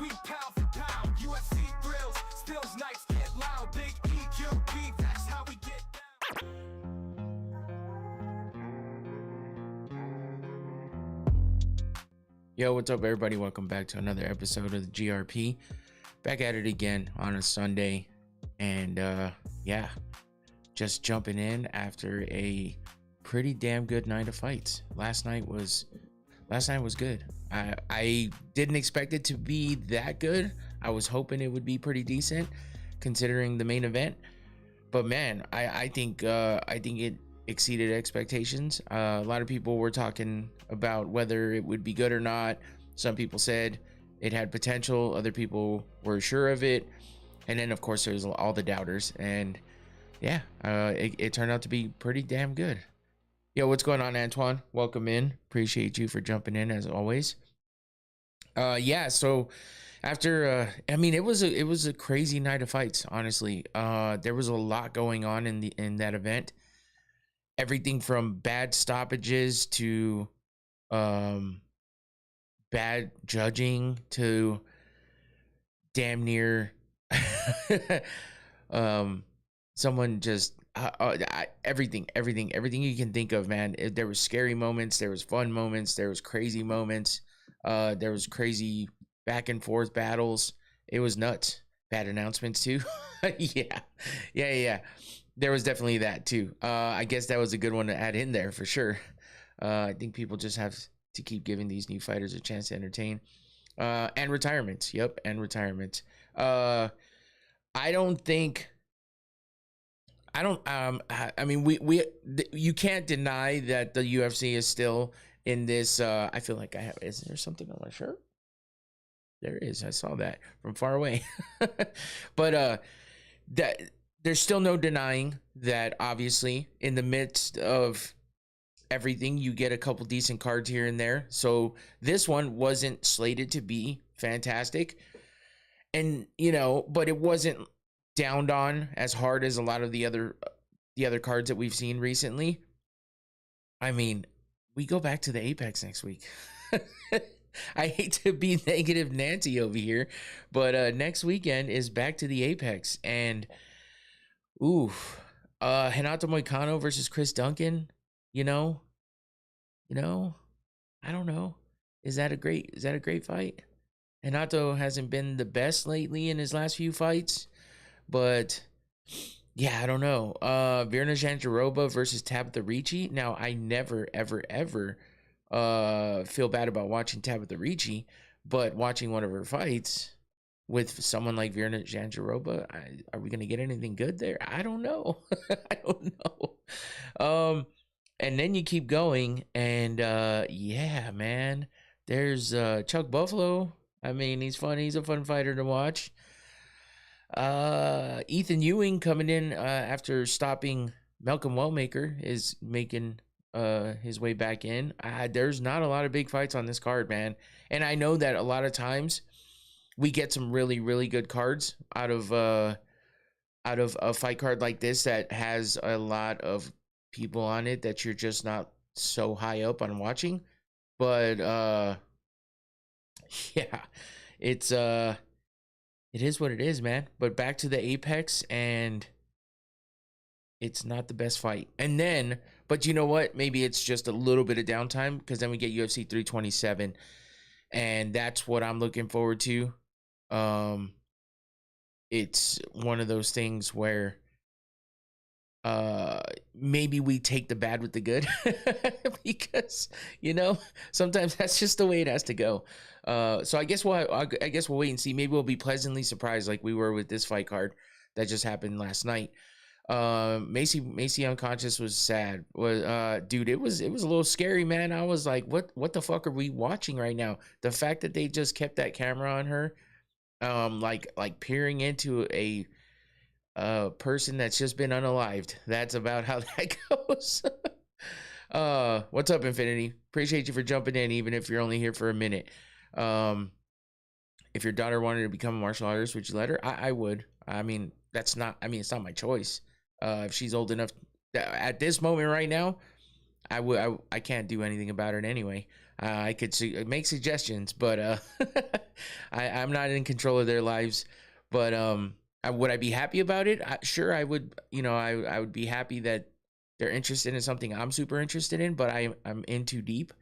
we pound for pound. UFC thrills, stills nights get loud. Big EQP, that's how we get down. Yo, what's up, everybody? Welcome back to another episode of the GRP. Back at it again on a Sunday, and yeah, just jumping in after a pretty damn good night of fights. Last night was good. I didn't expect it to be that good. I was hoping it would be pretty decent considering the main event, but man, I think it exceeded expectations. A lot of people were talking about whether it would be good or not. Some people said it had potential, other people were sure of it, and then of course there's all the doubters. And yeah, it turned out to be pretty damn good. Yo, what's going on, Antoine? Welcome in. Appreciate you for jumping in as always. Yeah, so after I mean, it was a crazy night of fights, honestly. There was a lot going on in that event. Everything from bad stoppages to bad judging to damn near someone just everything you can think of, man. There was scary moments, there was fun moments, there was crazy moments, there was crazy back and forth battles. It was nuts. Bad announcements too. yeah, there was definitely that too. I guess that was a good one to add in there for sure. I think people just have to keep giving these new fighters a chance to entertain. And retirements. Yep, and retirements. I mean, you can't deny that the UFC is still in this. I feel like is there something on my shirt? There is. I saw that from far away. But that there's still no denying that, obviously, in the midst of everything, you get a couple decent cards here and there. So this one wasn't slated to be fantastic, and but it wasn't downed on as hard as a lot of the other cards that we've seen recently. I mean, we go back to the Apex next week. I hate to be negative Nancy over here, but next weekend is back to the Apex, and Renato Moicano versus Chris Duncan. I don't know. Is that a great fight? Renato hasn't been the best lately in his last few fights, but yeah, I don't know. Virna Jandiroba versus Tabitha Ricci. Now, I never, ever feel bad about watching Tabitha Ricci, but watching one of her fights with someone like Virna Jandiroba, are we going to get anything good there? I don't know. I don't know. And then you keep going, and yeah, man, there's Chuck Buffalo. I mean, he's fun. He's a fun fighter to watch. Ethan Ewing coming in after stopping Malcolm Wellmaker is making his way back in. There's not a lot of big fights on this card, man. And I know that a lot of times we get some really, really good cards out of a fight card like this that has a lot of people on it that you're just not so high up on watching. But yeah, it is what it is, man. But back to the Apex, and it's not the best fight. And then, but you know what? Maybe it's just a little bit of downtime, because then we get UFC 327, and that's what I'm looking forward to. It's one of those things where maybe we take the bad with the good because sometimes that's just the way it has to go. So I guess we'll wait and see. Maybe we'll be pleasantly surprised like we were with this fight card that just happened last night. Macy unconscious was sad. Dude, it was a little scary, man. I was like, what the fuck are we watching right now? The fact that they just kept that camera on her, like peering into a person that's just been unalived. That's about how that goes. What's up, Infinity? Appreciate you for jumping in, even if you're only here for a minute. If your daughter wanted to become a martial artist, would you let her? I would. It's not my choice. If she's old enough at this moment right now, I can't do anything about it anyway. I could make suggestions, but I'm not in control of their lives. But would I be happy about it? Sure, I would. I would be happy that they're interested in something I'm super interested in, but I'm in too deep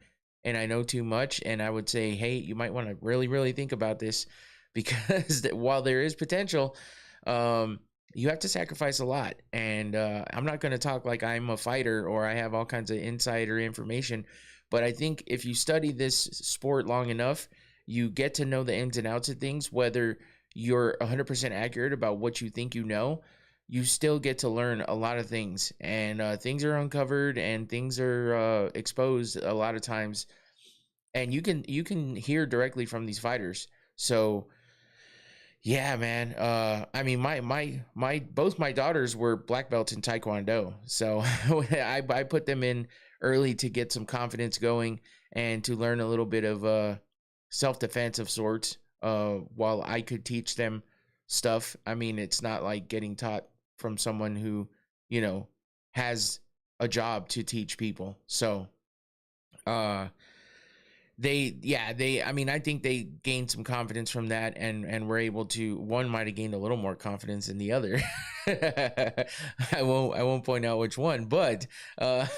and I know too much. And I would say, hey, you might want to really, really think about this, because while there is potential, you have to sacrifice a lot. And I'm not going to talk like I'm a fighter or I have all kinds of insider information, but I think if you study this sport long enough, you get to know the ins and outs of things. Whether you're 100% accurate about what you think you know, you still get to learn a lot of things, and things are uncovered and things are exposed a lot of times, and you can hear directly from these fighters. So yeah, man. I mean, my both my daughters were black belts in Taekwondo, so I put them in early to get some confidence going and to learn a little bit of self defense of sorts. While I could teach them stuff, I mean, it's not like getting taught from someone who, you know, has a job to teach people. So, uh, I mean, I think they gained some confidence from that, and were able to, one might have gained a little more confidence than the other. I won't point out which one, but I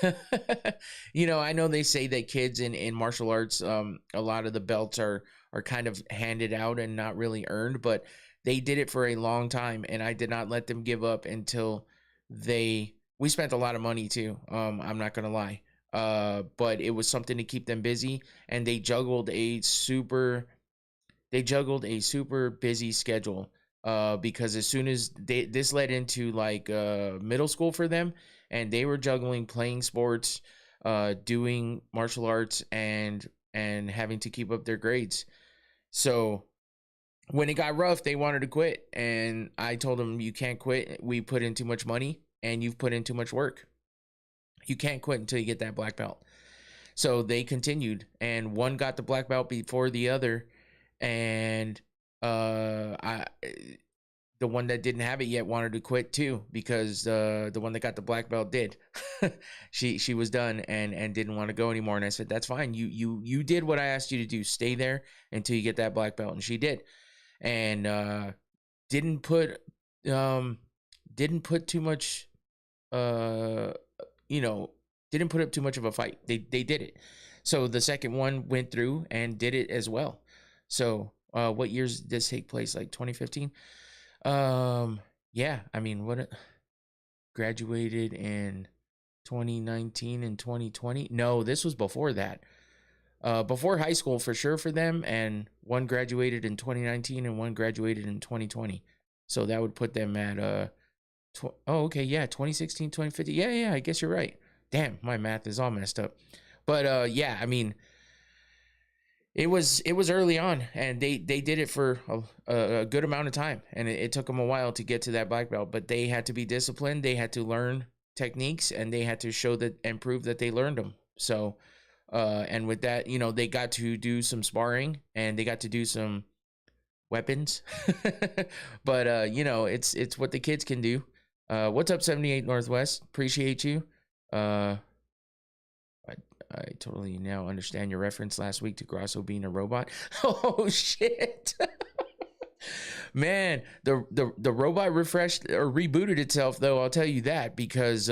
know they say that kids in martial arts, a lot of the belts are kind of handed out and not really earned, but they did it for a long time, and I did not let them give up until we spent a lot of money too. I'm not gonna lie. But it was something to keep them busy, and they juggled a super busy schedule. Because as soon as this led into like middle school for them, and they were juggling playing sports, doing martial arts, and having to keep up their grades. So when it got rough, they wanted to quit, and I told them, you can't quit. We put in too much money, and you've put in too much work. You can't quit until you get that black belt. So they continued, and one got the black belt before the other, and the one that didn't have it yet wanted to quit too, because the one that got the black belt did. She was done and didn't want to go anymore. And I said, that's fine. You did what I asked you to do. Stay there until you get that black belt, and she did, and didn't put too much didn't put up too much of a fight. They did it. So the second one went through and did it as well. So what years did this take place? Like 2015? Yeah, I mean, graduated in 2019 and 2020? No, this was before that. Before high school for sure for them, and one graduated in 2019 and one graduated in 2020. So that would put them at 2016, 2015. Yeah, I guess you're right. Damn, my math is all messed up. But yeah, I mean, it was early on, and they did it for a good amount of time, and it took them a while to get to that black belt, but they had to be disciplined. They had to learn techniques, and they had to show that and prove that they learned them. So and with that, they got to do some sparring, and they got to do some weapons. But it's what the kids can do. What's up, 78 Northwest? Appreciate you. I totally now understand your reference last week to Grasso being a robot. Oh shit. Man, the robot refreshed or rebooted itself, though, I'll tell you that, because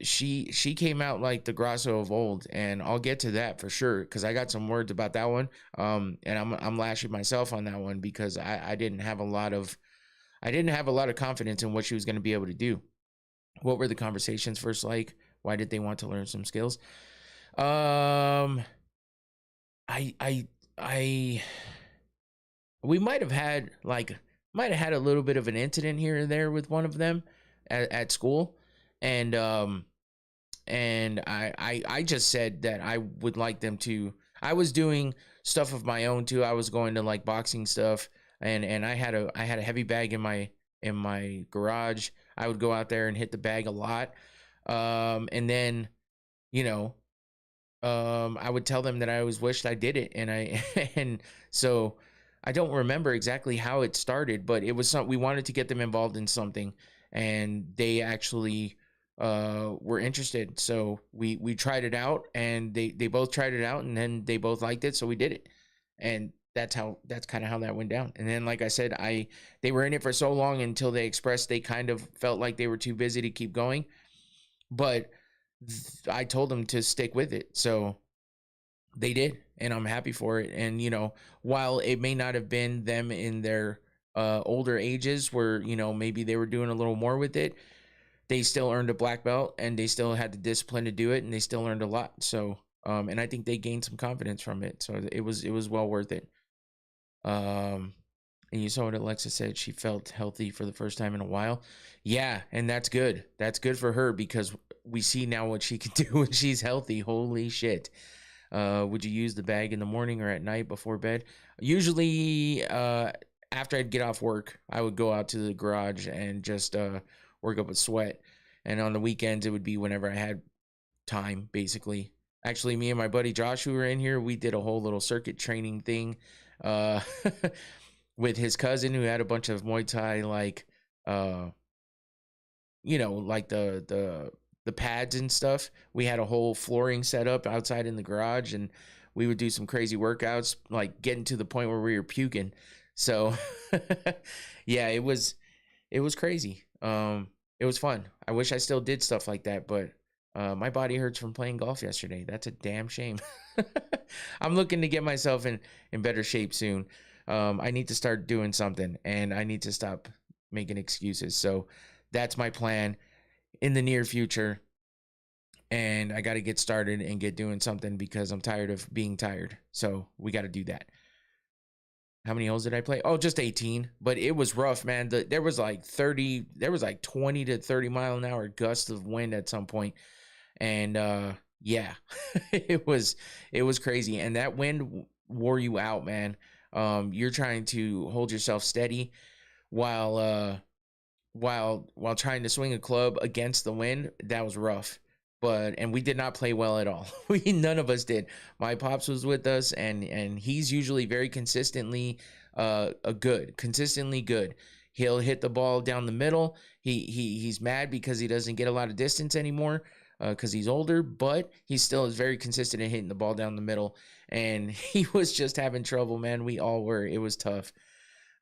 she came out like the Grasso of old, and I'll get to that for sure, because I got some words about that one. And I'm lashing myself on that one, because I didn't have a lot of confidence in what she was going to be able to do. What were the conversations first like? Why did they want to learn some skills? I we might have had a little bit of an incident here and there with one of them at school, and I just said that I would like them to. I was doing stuff of my own too. I was going to like boxing stuff, and I had a heavy bag in my garage. I would go out there and hit the bag a lot. And then, I would tell them that I always wished I did it. And so I don't remember exactly how it started, but it was we wanted to get them involved in something, and they actually were interested. So we tried it out, and they both tried it out, and then they both liked it, so we did it. And that's kind of how that went down. And then, like I said, they were in it for so long until they expressed they kind of felt like they were too busy to keep going. But I told them to stick with it, so they did, and I'm happy for it. And while it may not have been them in their older ages, where maybe they were doing a little more with it, they still earned a black belt, and they still had the discipline to do it, and they still learned a lot. So and I think they gained some confidence from it, so it was well worth it. And you saw what Alexa said. She felt healthy for the first time in a while. Yeah, and that's good. That's good for her, because we see now what she can do when she's healthy. Holy shit. Would you use the bag in the morning or at night before bed? Usually, after I'd get off work, I would go out to the garage and just work up a sweat. And on the weekends, it would be whenever I had time, basically. Actually, me and my buddy Josh, who were in here, we did a whole little circuit training thing with his cousin, who had a bunch of Muay Thai, like like the pads and stuff. We had a whole flooring set up outside in the garage, and we would do some crazy workouts, like getting to the point where we were puking. So yeah, it was crazy. It was fun. I wish I still did stuff like that, but my body hurts from playing golf yesterday. That's a damn shame. I'm looking to get myself in better shape soon. I need to start doing something, and I need to stop making excuses. So that's my plan in the near future. And I got to get started and get doing something, because I'm tired of being tired. So we got to do that. How many holes did I play? Oh, just 18, but it was rough, man. There was like 20 to 30 mile an hour gusts of wind at some point. And yeah, it was crazy. And that wind wore you out, man. You're trying to hold yourself steady while trying to swing a club against the wind. That was rough. And we did not play well at all. None of us did. My pops was with us, and he's usually very consistently good. He'll hit the ball down the middle. He's mad because he doesn't get a lot of distance anymore, because he's older, but he still is very consistent in hitting the ball down the middle. And he was just having trouble, man. We all were. It was tough.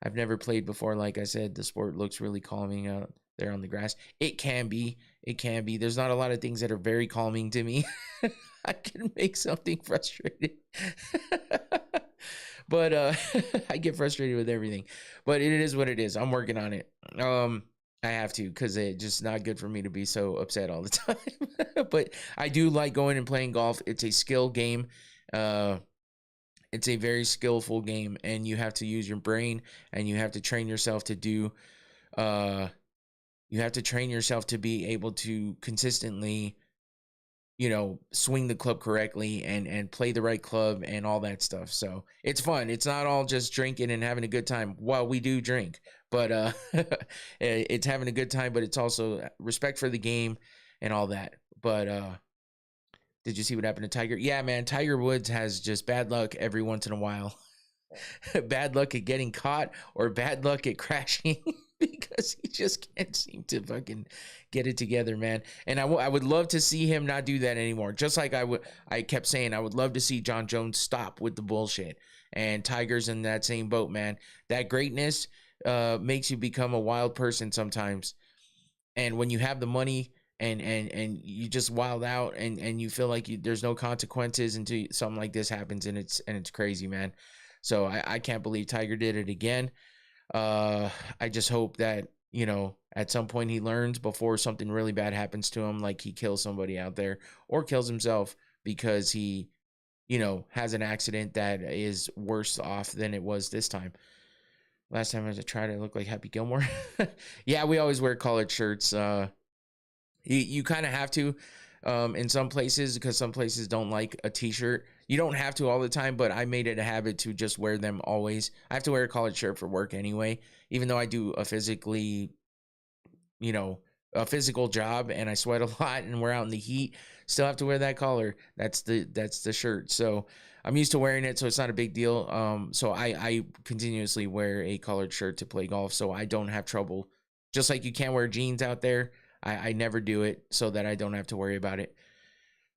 I've never played before. Like I said, the sport looks really calming out there on the grass. It can be. There's not a lot of things that are very calming to me. I can make something frustrated. But I get frustrated with everything. But it is what it is. I'm working on it. I have to, because it's just not good for me to be so upset all the time. But I do like going and playing golf. It's a skill game. It's a very skillful game, and you have to use your brain, and you have to train yourself to do you have to train yourself to be able to consistently swing the club correctly and play the right club and all that stuff. So it's fun. It's not all just drinking and having a good time. Well, we do drink, but it's having a good time, but it's also respect for the game and all that. But did you see what happened to Tiger? Yeah, man, Tiger Woods has just bad luck every once in a while. Bad luck at getting caught, or bad luck at crashing, because he just can't seem to fucking get it together, man. And I would love to see him not do that anymore. Just like I kept saying, I would love to see John Jones stop with the bullshit. And Tiger's in that same boat, man. That greatness makes you become a wild person sometimes. And when you have the money and you just wild out, and you feel like there's no consequences until something like this happens, and it's crazy, man. So I can't believe Tiger did it again. I just hope that, at some point he learns before something really bad happens to him, like he kills somebody out there or kills himself because he, has an accident that is worse off than it was this time. Last time I tried it, looked like Happy Gilmore. Yeah, we always wear collared shirts. You kind of have to in some places, because some places don't like a t-shirt. You don't have to all the time, but I made it a habit to just wear them always. I have to wear a collared shirt for work anyway, even though I do a physical job and I sweat a lot and we're out in the heat. Still have to wear that collar. That's the shirt. So I'm used to wearing it, so it's not a big deal. So I continuously wear a collared shirt to play golf, so I don't have trouble. Just like you can't wear jeans out there, I never do it so that I don't have to worry about it.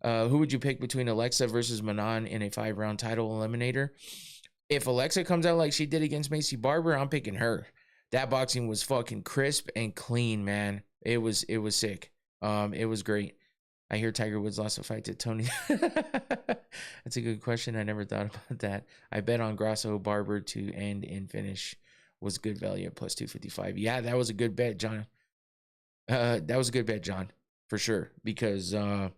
Who would you pick between Alexa versus Manon in a 5-round title eliminator? If Alexa comes out like she did against Macy Barber, I'm picking her. That boxing was fucking crisp and clean, man. It was sick. It was great. I hear Tiger Woods lost a fight to Tony. That's a good question. I never thought about that. I bet on Grasso Barber to end in finish was good value at plus 255. Yeah, that was a good bet, John. That was a good bet, John, for sure. Because I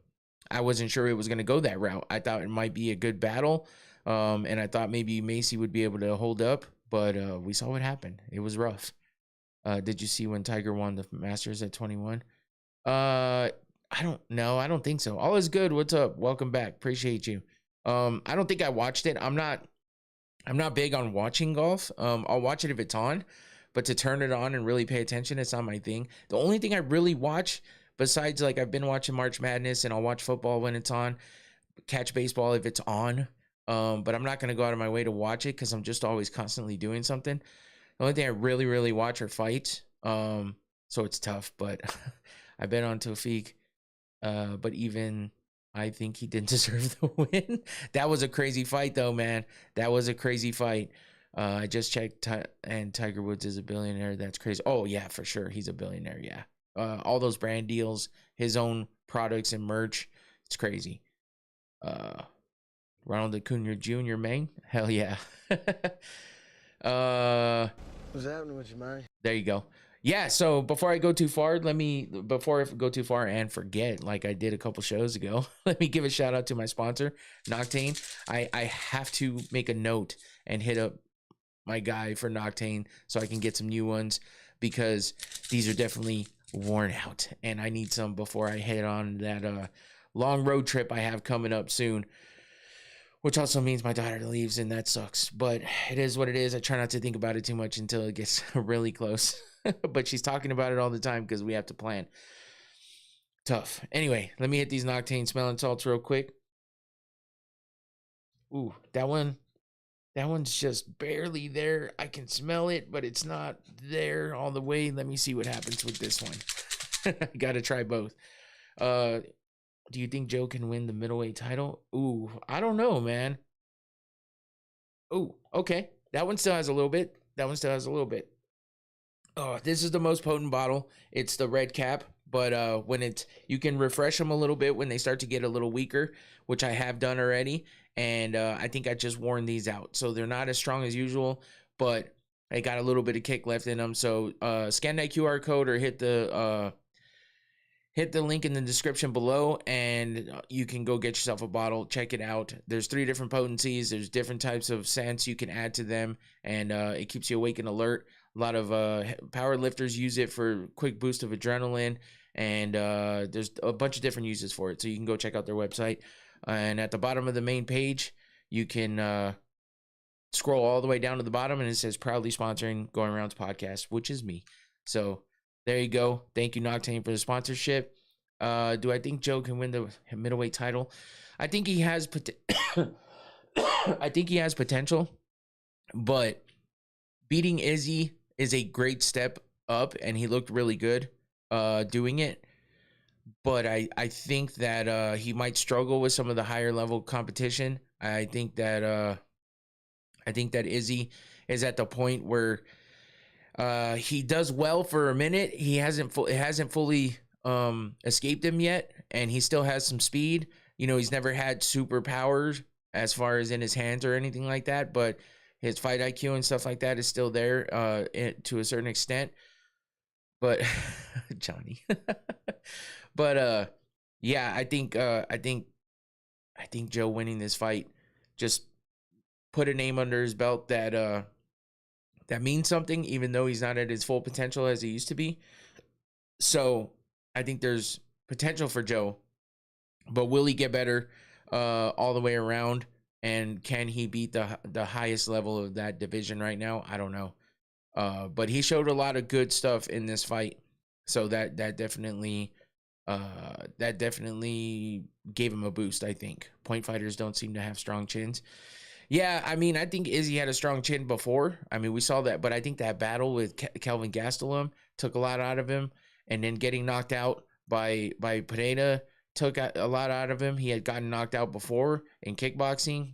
wasn't sure it was going to go that route. I thought it might be a good battle. And I thought maybe Macy would be able to hold up. But we saw what happened. It was rough. Did you see when Tiger won the Masters at 21? I don't know. I don't think so. All is good. What's up? Welcome back. Appreciate you. I don't think I watched it. I'm not big on watching golf. I'll watch it if it's on, but to turn it on and really pay attention, it's not my thing. The only thing I really watch, besides like I've been watching March Madness and I'll watch football when it's on, catch baseball if it's on. But I'm not going to go out of my way to watch it because I'm just always constantly doing something. The only thing I really, really watch are fights. So it's tough, but I bet on Tawfiq. But even I think he didn't deserve the win. That was a crazy fight, though, man. That was a crazy fight. I just checked, and Tiger Woods is a billionaire. That's crazy. Oh, yeah, for sure. He's a billionaire, yeah. All those brand deals, his own products and merch. It's crazy. Ronald Acuna Jr., man. Hell yeah. What's happening with you, man? There you go. Yeah, so before I go too far, before I go too far and forget, like I did a couple shows ago, let me give a shout out to my sponsor, Noctane. I have to make a note and hit up my guy for Noctane so I can get some new ones because these are definitely worn out and I need some before I head on that long road trip I have coming up soon, which also means my daughter leaves and that sucks, but it is what it is. I try not to think about it too much until it gets really close. But she's talking about it all the time because we have to plan. Tough. Anyway, let me hit these Noctane smelling salts real quick. Ooh, that one's just barely there. I can smell it, but it's not there all the way. Let me see what happens with this one. I gotta try both. Do you think Joe can win the middleweight title? Ooh, I don't know, man. Ooh, okay. That one still has a little bit. Oh, this is the most potent bottle. It's the red cap, but when you can refresh them a little bit when they start to get a little weaker, which I have done already. And I think I just worn these out. So they're not as strong as usual, but I got a little bit of kick left in them. So scan that QR code or hit the link in the description below and you can go get yourself a bottle. Check it out. There's 3 different potencies. There's different types of scents you can add to them, and it keeps you awake and alert. A lot of power lifters use it for quick boost of adrenaline, and there's a bunch of different uses for it. So you can go check out their website. And at the bottom of the main page, you can scroll all the way down to the bottom, and it says proudly sponsoring Going Rounds podcast, which is me. So there you go. Thank you, Noctane, for the sponsorship. Do I think Joe can win the middleweight title? I think he has potential, but beating Izzy is a great step up, and he looked really good doing it. But I think that he might struggle with some of the higher level competition. I think that Izzy is at the point where he does well for a minute. It hasn't fully escaped him yet, and he still has some speed. You know, he's never had superpowers as far as in his hands or anything like that, but his fight IQ and stuff like that is still there to a certain extent. But Johnny, but yeah, I think Joe winning this fight just put a name under his belt that means something, even though he's not at his full potential as he used to be. So I think there's potential for Joe, but will he get better all the way around? And can he beat the highest level of that division right now? I don't know. But he showed a lot of good stuff in this fight. So that definitely gave him a boost, I think. Point fighters don't seem to have strong chins. Yeah, I mean, I think Izzy had a strong chin before. I mean, we saw that, but I think that battle with Kelvin Gastelum took a lot out of him. and then getting knocked out by Pineda took a lot out of him. He had gotten knocked out before in kickboxing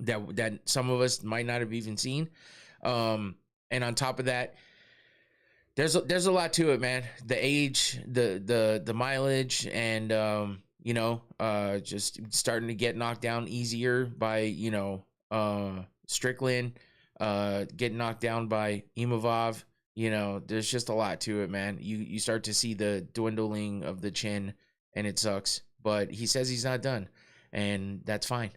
that some of us might not have even seen. And on top of that, there's a lot to it, man. The age, the mileage, and just starting to get knocked down easier by Strickland, getting knocked down by Imavov. There's just a lot to it, man. You start to see the dwindling of the chin, and it sucks. But he says he's not done, and that's fine.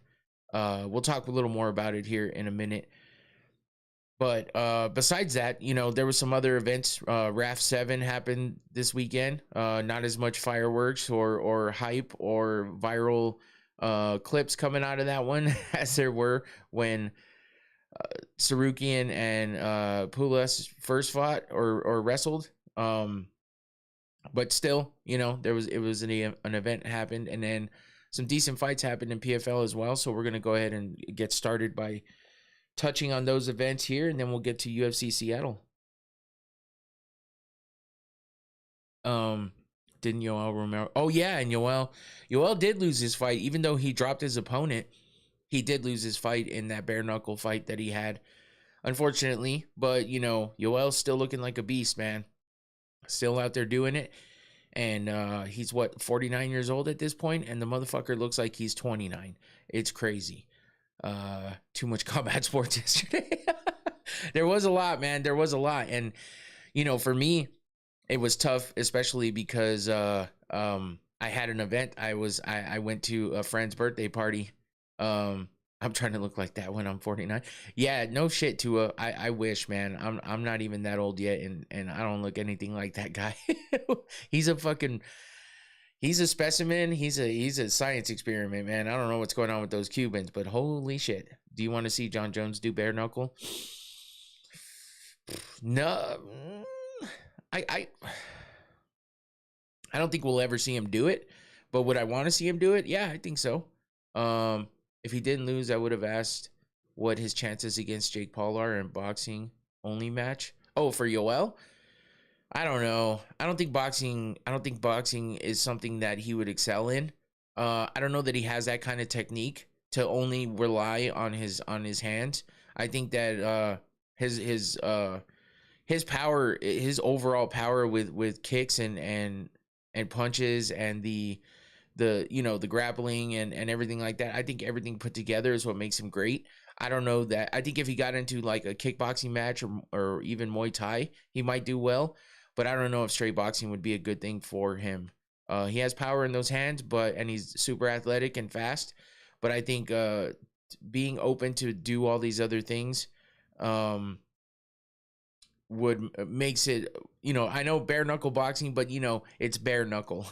We'll talk a little more about it here in a minute. But besides that, there was some other events. RAF 7 happened this weekend. Not as much fireworks or hype or viral clips coming out of that one as there were when Sarukian and Pulas first fought or wrestled. But still, it was an event happened, and then some decent fights happened in PFL as well. So we're gonna go ahead and get started by touching on those events here, and then we'll get to UFC Seattle. Didn't Yoel Romero? Oh yeah, and Yoel did lose his fight, even though he dropped his opponent. He did lose his fight in that bare knuckle fight that he had, unfortunately. But Yoel's still looking like a beast, man. Still out there doing it, and he's 49 years old at this point, and the motherfucker looks like he's 29. It's crazy. Too much combat sports yesterday. There was a lot, man. There was a lot. And, for me, it was tough, especially because I had an event. I went to a friend's birthday party. I'm trying to look like that when I'm 49. Yeah, no shit, Tua. I wish, man. I'm not even that old yet, and I don't look anything like that guy. He's a specimen. He's a science experiment, man. I don't know what's going on with those Cubans, but holy shit. Do you want to see John Jones do bare knuckle? No. I don't think we'll ever see him do it, but would I want to see him do it? Yeah, I think so. If he didn't lose, I would have asked what his chances against Jake Paul are in boxing only match. Oh, for Yoel? I don't know. I don't think boxing is something that he would excel in. I don't know that he has that kind of technique to only rely on his hands. I think that his power, his overall power with kicks and punches and the grappling and everything like that. I think everything put together is what makes him great. I don't know that. I think if he got into like a kickboxing match or even Muay Thai, he might do well. But I don't know if straight boxing would be a good thing for him. He has power in those hands, and he's super athletic and fast. But I think being open to do all these other things makes it, I know bare knuckle boxing, but it's bare knuckle.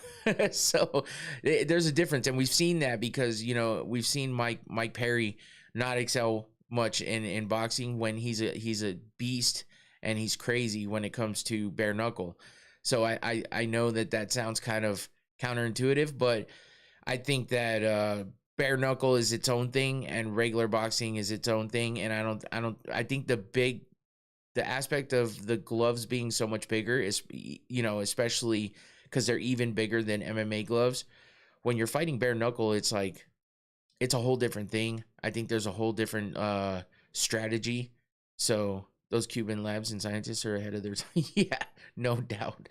So there's a difference. And we've seen that because, we've seen Mike Perry not excel much in boxing when he's a beast and he's crazy when it comes to bare knuckle. So I know that sounds kind of counterintuitive, but I think that bare knuckle is its own thing and regular boxing is its own thing. And I think the aspect of the gloves being so much bigger is, especially because they're even bigger than MMA gloves. When you're fighting bare knuckle, it's like, it's a whole different thing. I think there's a whole different strategy. So those Cuban labs and scientists are ahead of their time. Yeah, no doubt.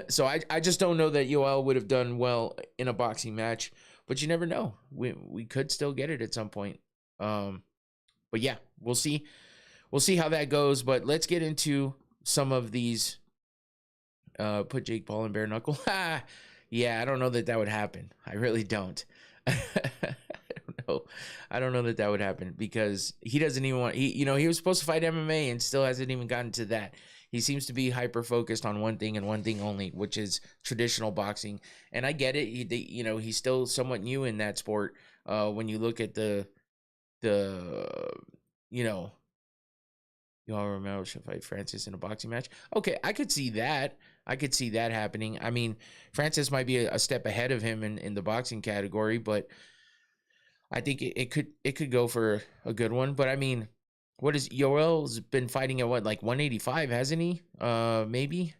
So I just don't know that Yoel would have done well in a boxing match, but you never know. We could still get it at some point. But yeah, we'll see. We'll see how that goes, but let's get into some of these. Put Jake Paul in bare knuckle. Yeah, I don't know that would happen. I really don't. I don't know that would happen because he doesn't even want. He was supposed to fight MMA and still hasn't even gotten to that. He seems to be hyper focused on one thing and one thing only, which is traditional boxing. And I get it. He's still somewhat new in that sport. When you look at the Yoel Romero should fight Francis in a boxing match. Okay, I could see that. I could see that happening. I mean, Francis might be a step ahead of him in the boxing category, but I think it could go for a good one. But I mean, what is Yoel's been fighting at what, like 185, hasn't he? Maybe.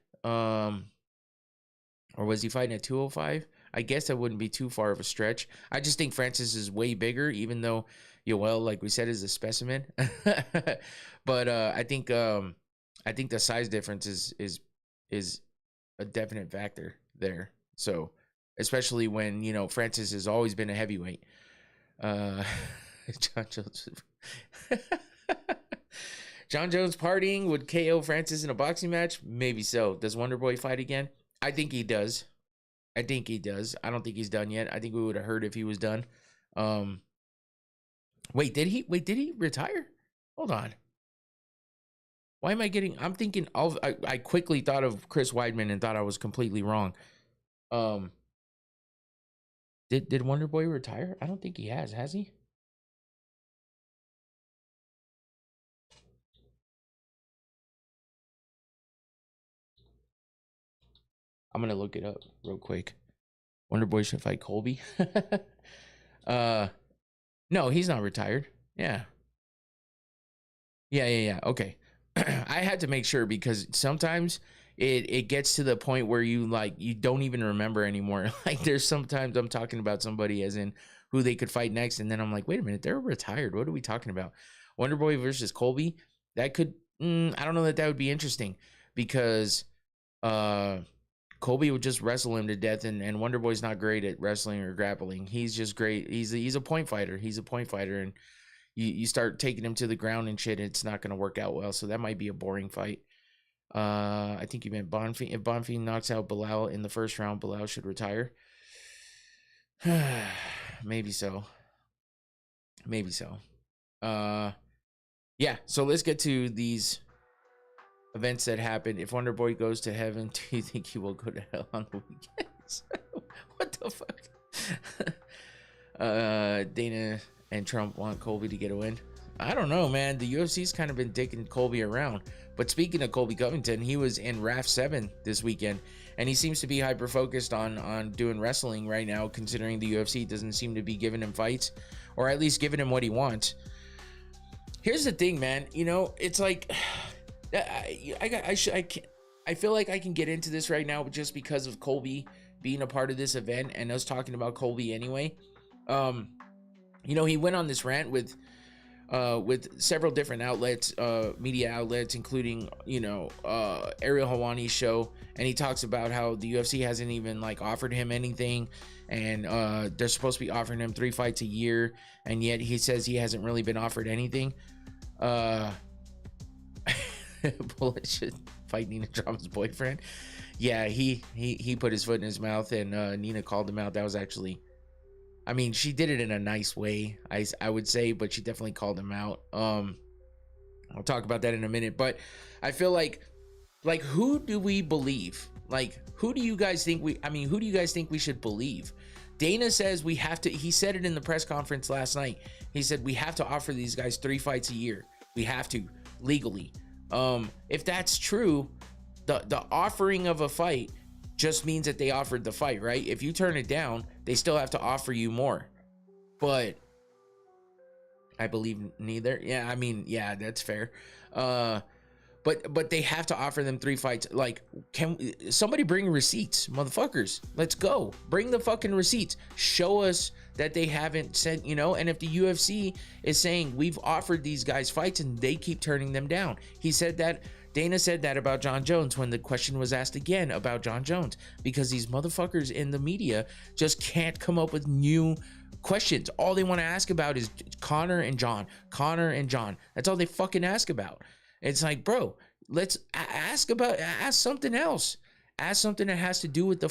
Or was he fighting at 205? I guess that wouldn't be too far of a stretch. I just think Francis is way bigger, even though Yoel, like we said, is a specimen. But I think the size difference is a definite factor there. So especially when, you know, Francis has always been a heavyweight. John Jones. John Jones partying would KO Francis in a boxing match? Maybe so. Does Wonder Boy fight again? I think he does. I don't think he's done yet. I think we would have heard if he was done. Wait, did he retire? Hold on. Why am I getting, I'm thinking, I quickly thought of Chris Weidman and thought I was completely wrong. Did Wonder Boy retire? I don't think he has he? I'm gonna look it up real quick. Wonder Boy should fight Colby. No, he's not retired. Yeah. Okay. I had to make sure because sometimes it gets to the point where you don't even remember anymore. Like there's sometimes I'm talking about somebody as in who they could fight next, and then I'm like, wait a minute, they're retired. What are we talking about? Wonder Boy versus Colby. That could I don't know that would be interesting because Colby would just wrestle him to death, and Wonder Boy's not great at wrestling or grappling. He's just great. He's a point fighter. And you start taking him to the ground and shit, it's not going to work out well. So that might be a boring fight. I think you meant Bonfim. If Bonfim knocks out Bilal in the first round, Bilal should retire. Maybe so. Yeah, so let's get to these events that happened. If Wonder Boy goes to heaven, do you think he will go to hell on the weekends? What the fuck? Dana and Trump want Colby to get a win. I don't know, man. The UFC's kind of been dicking Colby around. But speaking of Colby Covington, he was in RAF 7 this weekend, and he seems to be hyper focused on doing wrestling right now, considering the UFC doesn't seem to be giving him fights, or at least giving him what he wants. Here's the thing, man. You know, it's like I feel like I can get into this right now just because of Colby being a part of this event and us talking about Colby anyway. You know, he went on this rant with several different outlets, media outlets, including, you know, Ariel Helwani's show, and he talks about how the UFC hasn't even like offered him anything, and they're supposed to be offering him 3 fights a year, and yet he says he hasn't really been offered anything. Bullet should fight Nina Drama's boyfriend. Yeah, he put his foot in his mouth, and Nina called him out. That was actually, I mean, she did it in a nice way, I would say, but she definitely called him out. I'll talk about that in a minute, but I feel like who do we believe? Like, who do you guys think we should believe? Dana says we have to, he said it in the press conference last night. He said we have to offer these guys 3 fights a year. We have to, legally. If that's true, the offering of a fight just means that they offered the fight, right? If you turn it down, they still have to offer you more. But I believe neither. Yeah, I mean, yeah, that's fair. But they have to offer them 3 fights. Like, can somebody bring receipts, motherfuckers? Let's go. Bring the fucking receipts. Show us that they haven't sent, you know. And if the UFC is saying we've offered these guys fights and they keep turning them down, he said that. Dana said that about John Jones when the question was asked again about John Jones, because these motherfuckers in the media just can't come up with new questions. All they want to ask about is Connor and John. That's all they fucking ask about. It's like, bro, let's ask something else. Ask something that has to do with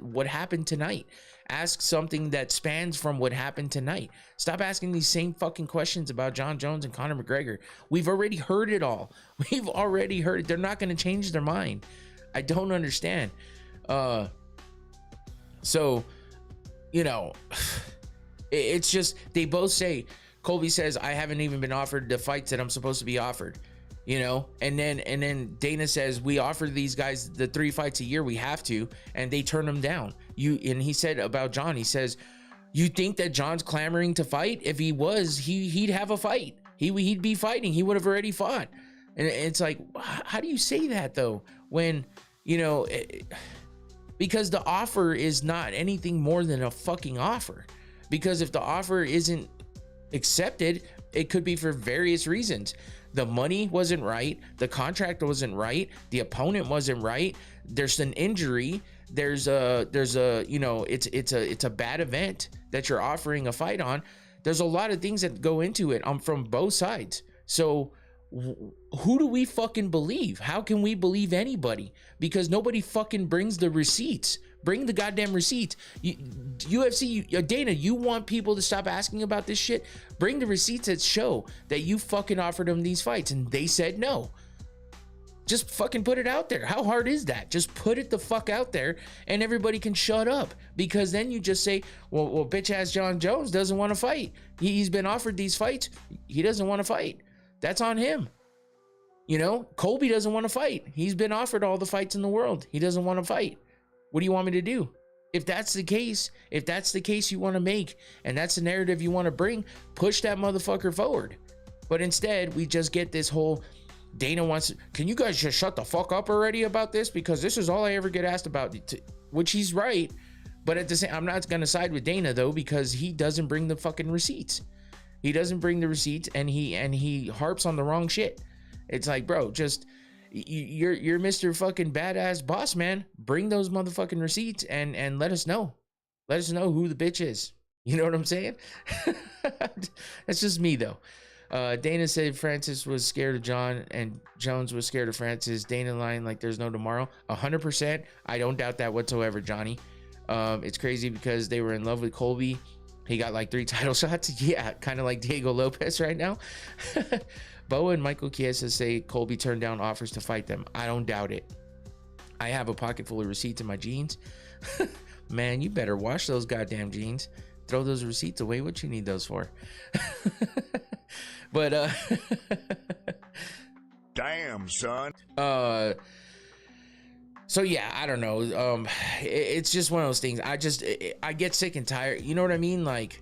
what happened tonight. Ask something that spans from what happened tonight. Stop asking these same fucking questions about John Jones and Conor McGregor. We've already heard it all. We've already heard it. They're not going to change their mind. I don't understand. So, you know, it's just, they both say, Colby says, I haven't even been offered the fights that I'm supposed to be offered. You know, and then Dana says we offer these guys the 3 fights a year, we have to, and they turn them down. And he said about John, he says, you think that John's clamoring to fight? If he was, he'd have a fight. He'd be fighting. He would have already fought. And it's like, how do you say that though? When, you know, because the offer is not anything more than a fucking offer. Because if the offer isn't accepted, it could be for various reasons. The money wasn't right, the contract wasn't right, the opponent wasn't right, there's an injury, there's a you know, it's a bad event that you're offering a fight on. There's a lot of things that go into it from both sides. So who do we fucking believe? How can we believe anybody? Because nobody fucking brings the receipts. Bring the goddamn receipts. UFC, Dana, you want people to stop asking about this shit? Bring the receipts that show that you fucking offered them these fights and they said no. Just fucking put it out there. How hard is that? Just put it the fuck out there and everybody can shut up. Because then you just say, well bitch ass John Jones doesn't want to fight. He's been offered these fights. He doesn't want to fight. That's on him. You know, Colby doesn't want to fight. He's been offered all the fights in the world. He doesn't want to fight. What do you want me to do? If that's the case you want to make, and that's the narrative you want to bring, push that motherfucker forward. But instead, we just get this whole Dana wants, can you guys just shut the fuck up already about this? Because this is all I ever get asked about, which he's right. But at the same, I'm not going to side with Dana though, because he doesn't bring the fucking receipts. He doesn't bring the receipts, and he harps on the wrong shit. It's like, bro, just you're Mr. fucking badass boss man. Bring those motherfucking receipts and let us know. Let us know who the bitch is. You know what I'm saying? That's just me though. Dana said Francis was scared of John and Jones was scared of Francis. Dana lying like there's no tomorrow. 100%. I don't doubt that whatsoever, Johnny. It's crazy because they were in love with Colby. He got like 3 title shots. Yeah, kind of like Diego Lopez right now. Boa and Michael Chiesa say Colby turned down offers to fight them. I don't doubt it. I have a pocket full of receipts in my jeans. Man, you better wash those goddamn jeans. Throw those receipts away. What you need those for? But damn, son. So yeah, I don't know. It's just one of those things. I get sick and tired. You know what I mean? Like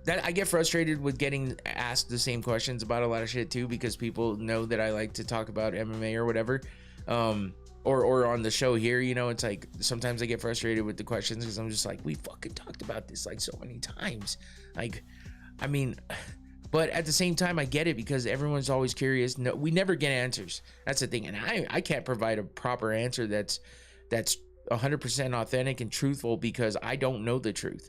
that. I get frustrated with getting asked the same questions about a lot of shit too, because people know that I like to talk about MMA or whatever. Or on the show here, you know, it's like sometimes I get frustrated with the questions because I'm just like, we fucking talked about this like so many times. Like, I mean, but at the same time, I get it because everyone's always curious. No, we never get answers. That's the thing. And I can't provide a proper answer that's 100% authentic and truthful because I don't know the truth.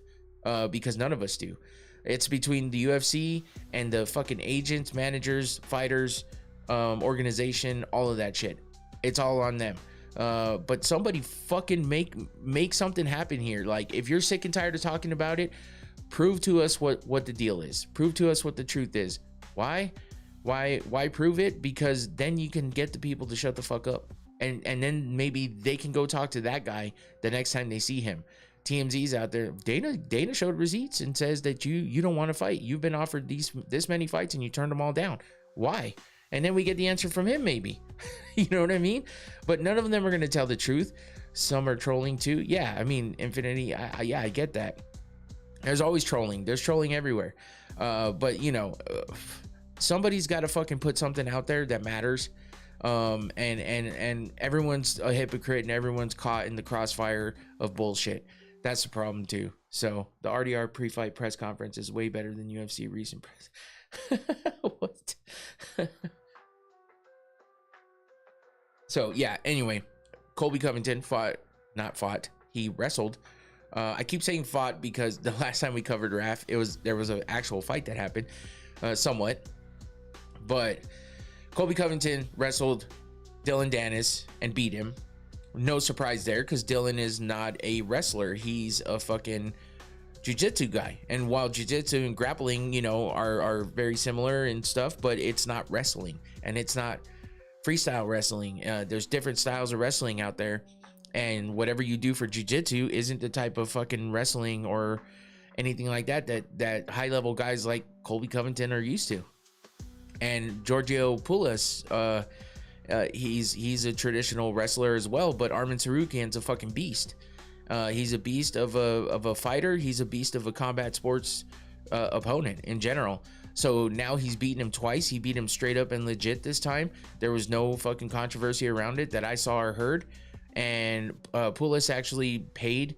Because none of us do. It's between the UFC and the fucking agents, managers, fighters, organization, all of that shit. It's all on them. But somebody fucking make something happen here. Like, if you're sick and tired of talking about it, prove to us what the deal is. Prove to us what the truth is. Why prove it? Because then you can get the people to shut the fuck up. And then maybe they can go talk to that guy the next time they see him. TMZ's out there. Dana showed receipts and says that you don't want to fight. You've been offered this many fights and you turned them all down. Why? And then we get the answer from him, maybe. You know what I mean? But none of them are going to tell the truth. Some are trolling too. Yeah, I mean, Infinity, I get that. There's always trolling. There's trolling everywhere. But, you know, somebody's got to fucking put something out there that matters. And everyone's a hypocrite and everyone's caught in the crossfire of bullshit. That's the problem too. So the RDR pre-fight press conference is way better than UFC recent press. What? So yeah, anyway, Colby Covington he wrestled. I keep saying fought because the last time we covered RAF, there was an actual fight that happened, somewhat. But Colby Covington wrestled Dylan Dennis and beat him. No surprise there, because Dylan is not a wrestler. He's a fucking jiu-jitsu guy. And while jiu-jitsu and grappling, you know, are very similar and stuff, but it's not wrestling and it's not freestyle wrestling. There's different styles of wrestling out there, and whatever you do for jiu-jitsu isn't the type of fucking wrestling or anything like that high-level guys like Colby Covington are used to. And Giorgio Poulos, he's a traditional wrestler as well, but Arman Tsarukyan's a fucking beast. He's a beast of a fighter. He's a beast of a combat sports opponent in general. So now he's beaten him twice. He beat him straight up and legit this time. There was no fucking controversy around it that I saw or heard. and Pulis actually paid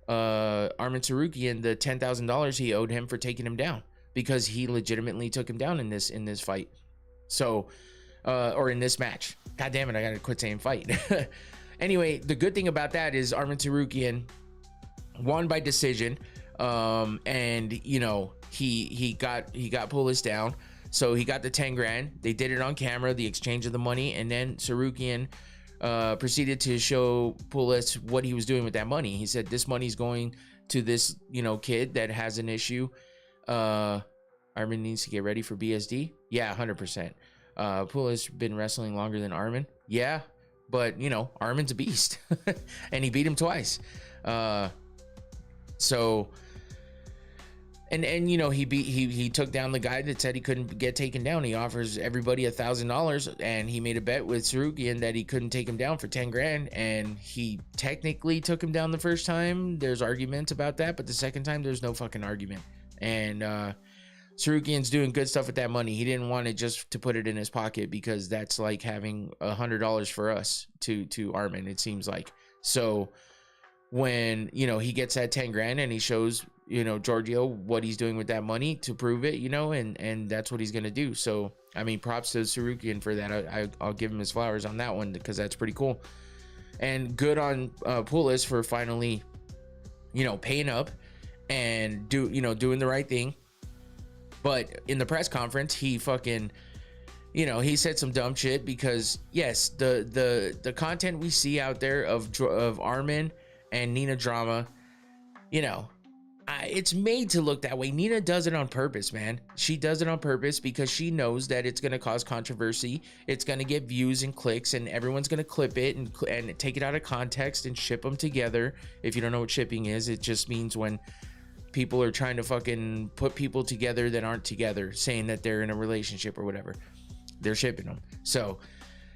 Arman Tsarukyan the $10,000 he owed him for taking him down, because he legitimately took him down in this fight. So or in this match. God damn it, I gotta quit saying fight. Anyway, the good thing about that is Arman Tsarukyan won by decision, and you know, he got Pulis down, so he got the 10 grand. They did it on camera, the exchange of the money, and then Tsarukyan proceeded to show Pulis what he was doing with that money. He said, this money's going to this, you know, kid that has an issue. Arman needs to get ready for BSD. Yeah, 100%. Pulis been wrestling longer than Arman. Yeah, but you know, Arman's a beast. And he beat him twice. So and you know, he took down the guy that said he couldn't get taken down. He offers everybody $1,000, and he made a bet with Tsarukyan that he couldn't take him down for 10 grand, and he technically took him down the first time. There's arguments about that, but the second time there's no fucking argument. And Tsarukyan's doing good stuff with that money. He didn't want it just to put it in his pocket, because that's like having $100 for us to Arman, it seems like. So when, you know, he gets that 10 grand and he shows, you know, Giorgio what he's doing with that money to prove it, you know, and that's what he's gonna do. So I mean, props to Tsarukyan for that. I'll give him his flowers on that one, because that's pretty cool. And good on Pulis for finally, you know, paying up and doing the right thing. But in the press conference, he fucking, you know, he said some dumb shit, because yes, the content we see out there of Arman and Nina drama, you know, it's made to look that way. Nina does it on purpose, man. She does it on purpose because she knows that it's going to cause controversy. It's going to get views and clicks, and everyone's going to clip it and take it out of context and ship them together. If you don't know what shipping is, it just means when people are trying to fucking put people together that aren't together, saying that they're in a relationship or whatever. They're shipping them. So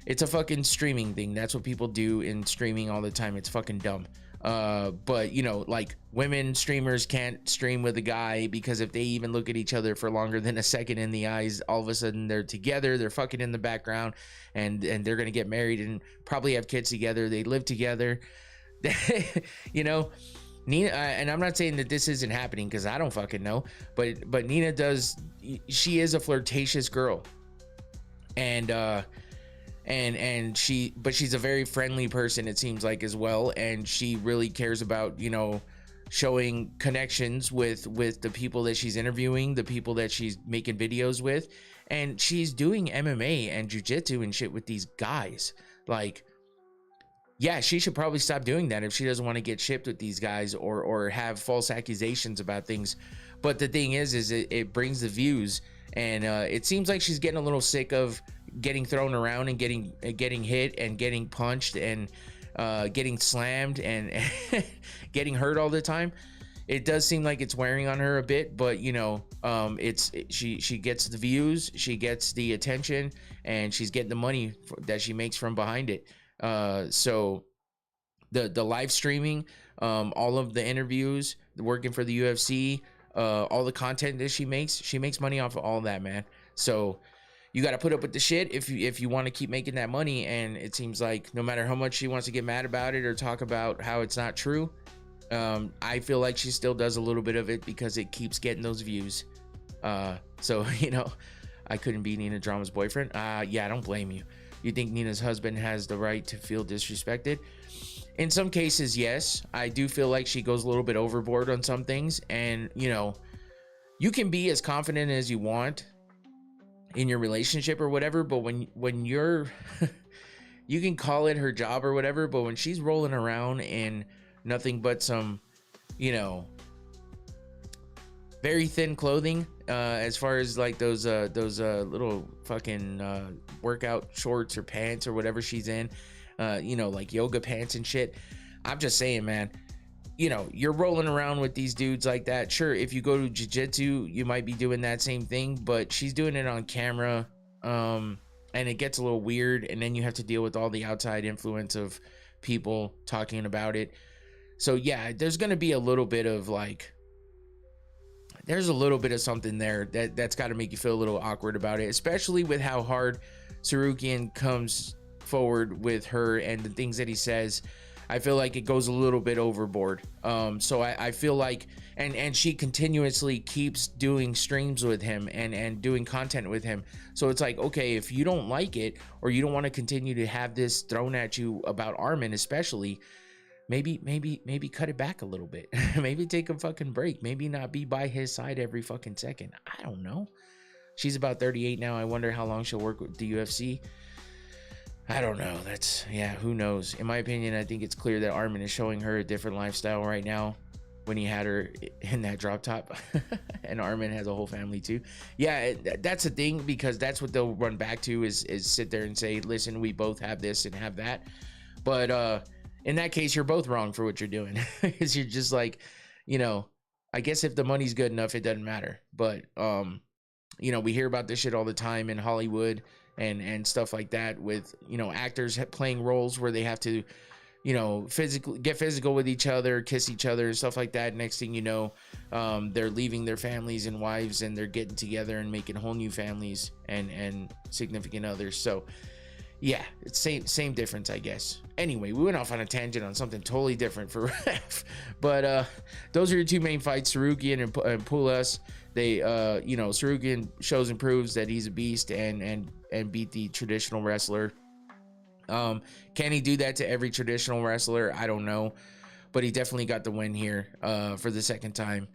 it's a fucking streaming thing. That's what people do in streaming all the time. It's fucking dumb. But you know, like, women streamers can't stream with a guy, because if they even look at each other for longer than a second in the eyes, all of a sudden they're together, they're fucking in the background, and they're gonna get married and probably have kids together. They live together. You know, Nina, and I'm not saying that this isn't happening, because I don't fucking know, but Nina does. She is a flirtatious girl, and she's a very friendly person, it seems like, as well. And she really cares about, you know, showing connections with the people that she's interviewing, the people that she's making videos with, and she's doing MMA and jiu-jitsu and shit with these guys. Like, yeah, she should probably stop doing that if she doesn't want to get shipped with these guys or have false accusations about things. But the thing is it brings the views, and it seems like she's getting a little sick of getting thrown around and getting hit and getting punched and getting slammed and getting hurt all the time. It does seem like it's wearing on her a bit, but you know, she gets the views, she gets the attention, and she's getting the money that she makes from behind it. So the live streaming, all of the interviews, working for the UFC, all the content that she makes money off of all that, man. So you got to put up with the shit if you want to keep making that money. And it seems like no matter how much she wants to get mad about it or talk about how it's not true, I feel like she still does a little bit of it because it keeps getting those views. So, you know, I couldn't be Nina Drama's boyfriend. Yeah, I don't blame you. You think Nina's husband has the right to feel disrespected? In some cases, yes. I do feel like she goes a little bit overboard on some things. And, you know, you can be as confident as you want in your relationship or whatever, but when you're you can call it her job or whatever, but when she's rolling around in nothing but some, you know, very thin clothing, as far as like those little fucking workout shorts or pants or whatever she's in, you know, like yoga pants and shit. I'm just saying, man, you know, you're rolling around with these dudes like that. Sure, if you go to jiu-jitsu, you might be doing that same thing, but she's doing it on camera, and it gets a little weird, and then you have to deal with all the outside influence of people talking about it. So yeah, there's gonna be a little bit of like, there's a little bit of something there that's got to make you feel a little awkward about it, especially with how hard Tsarukyan comes forward with her and the things that he says, I feel like it goes a little bit overboard. So I feel like, and she continuously keeps doing streams with him and doing content with him. So it's like, okay, if you don't like it, or you don't want to continue to have this thrown at you about Armin, especially, maybe cut it back a little bit. Maybe take a fucking break. Maybe not be by his side every fucking second. I don't know. She's about 38 now. I wonder how long she'll work with the UFC. I don't know. Yeah, who knows? In my opinion, I think it's clear that Armin is showing her a different lifestyle right now when he had her in that drop top. And Armin has a whole family too. Yeah, that's the thing, because that's what they'll run back to is sit there and say, listen, we both have this and have that. But in that case, you're both wrong for what you're doing. Because you're just like, you know, I guess if the money's good enough, it doesn't matter. But, you know, we hear about this shit all the time in Hollywood and stuff like that, with, you know, actors playing roles where they have to, you know, get physical with each other, kiss each other and stuff like that. Next thing you know, they're leaving their families and wives, and they're getting together and making whole new families and significant others. So yeah, it's same difference, I guess. Anyway, we went off on a tangent on something totally different for Ref. But those are your two main fights, Sarukian and Pulas. They you know, Sarukian shows and proves that he's a beast and beat the traditional wrestler. Can he do that to every traditional wrestler? I don't know, but he definitely got the win here for the second time.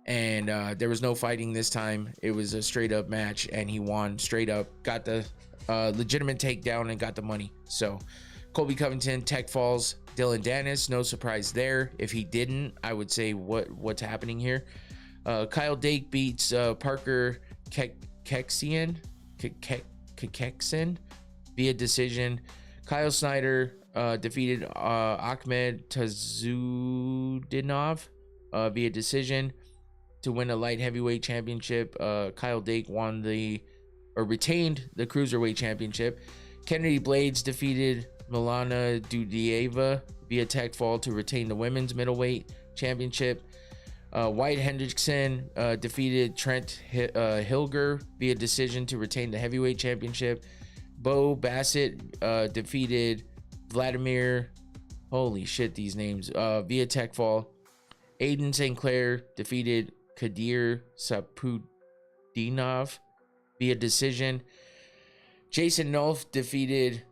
And there was no fighting this time. It was a straight up match, and he won straight up, got the legitimate takedown, and got the money. So Colby Covington tech falls Dylan Dennis, no surprise there. If he didn't, I would say what's happening here. Kyle Dake beats Parker Keksian via decision. Kyle Snyder defeated Ahmed Tazudinov via decision to win a light heavyweight championship. Kyle Dake retained the cruiserweight championship. Kennedy Blades defeated Milana Dudieva via tech fall to retain the women's middleweight championship. White Hendrickson defeated Trent Hilger via decision to retain the heavyweight championship. Bo Bassett defeated Vladimir, holy shit, these names, via tech fall. Aiden St. Clair defeated Kadir Sapudinov via decision. Jason Nolf defeated,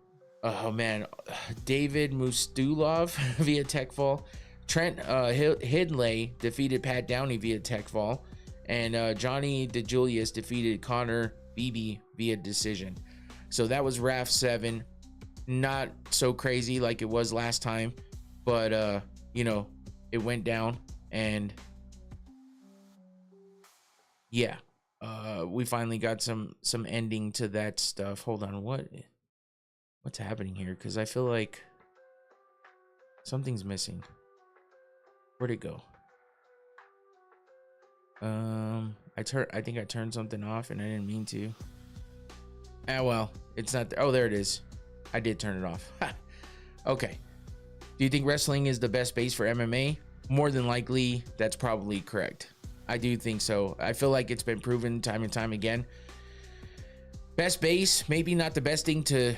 David Mustulov via tech fall. Trent Hidley defeated Pat Downey via tech fall. And Johnny DeJulius defeated Connor Beebe via decision. So that was RAF 7. Not so crazy like it was last time, but you know, it went down, and yeah, we finally got some ending to that stuff. Hold on, what's happening here? Because I feel like something's missing. Where'd it go? I think I turned something off and I didn't mean to. Ah, well, it's not there. Oh, there it is. I did turn it off. Okay. Do you think wrestling is the best base for MMA? More than likely, that's probably correct. I do think so. I feel like it's been proven time and time again. Best base, maybe not the best thing to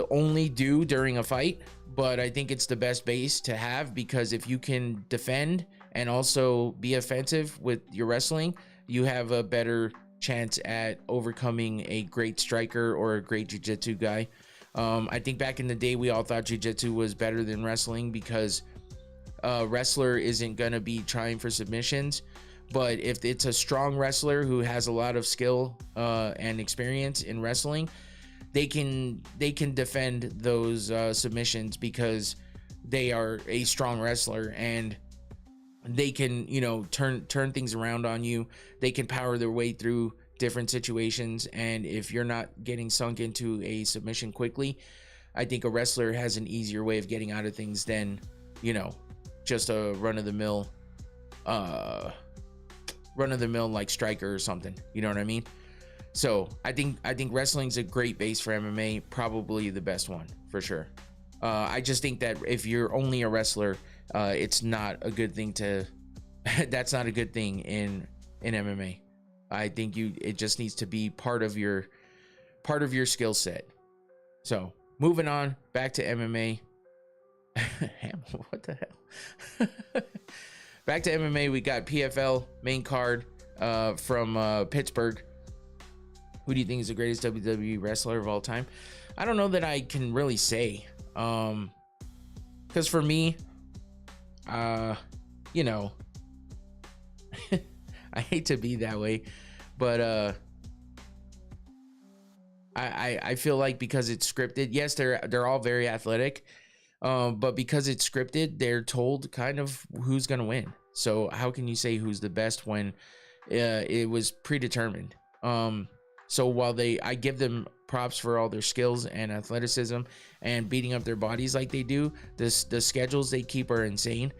only do during a fight, but I think it's the best base to have, because if you can defend and also be offensive with your wrestling, you have a better chance at overcoming a great striker or a great jiu-jitsu guy. I think back in the day, we all thought jiu-jitsu was better than wrestling because a wrestler isn't going to be trying for submissions. But if it's a strong wrestler who has a lot of skill and experience in wrestling, they can defend those submissions because they are a strong wrestler, and they can, you know, turn things around on you. They can power their way through different situations, and if you're not getting sunk into a submission quickly, I think a wrestler has an easier way of getting out of things than, you know, just a run-of-the-mill like striker or something. You know what I mean? So I think wrestling's a great base for MMA, probably the best one for sure. I just think that if you're only a wrestler, it's not a good thing to that's not a good thing in MMA. I think it just needs to be part of your skill set. So moving on back to MMA. What the hell? Back to MMA, we got PFL main card from Pittsburgh. Who do you think is the greatest WWE wrestler of all time? I don't know that I can really say. Because for me, you know, I hate to be that way, but I feel like because it's scripted, yes, they're all very athletic, but because it's scripted, they're told kind of who's gonna win. So how can you say who's the best when it was predetermined? So while I give them props for all their skills and athleticism and beating up their bodies like they do, the schedules they keep are insane.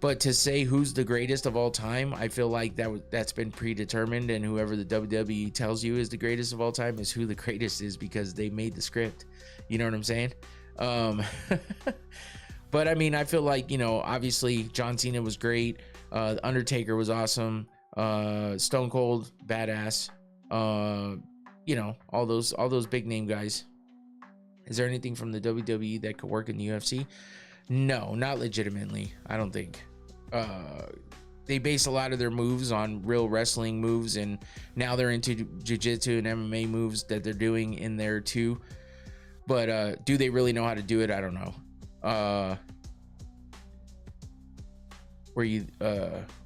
But to say who's the greatest of all time, I feel like that's been predetermined, and whoever the WWE tells you is the greatest of all time is who the greatest is, because they made the script. You know what I'm saying? But I mean, I feel like, you know, obviously John Cena was great. Undertaker was awesome. Stone Cold, badass. You know, all those big name guys. Is there anything from the WWE that could work in the UFC? No, not legitimately. I don't think. They base a lot of their moves on real wrestling moves, and now they're into jiu-jitsu and MMA moves that they're doing in there too. But do they really know how to do it? I don't know. Where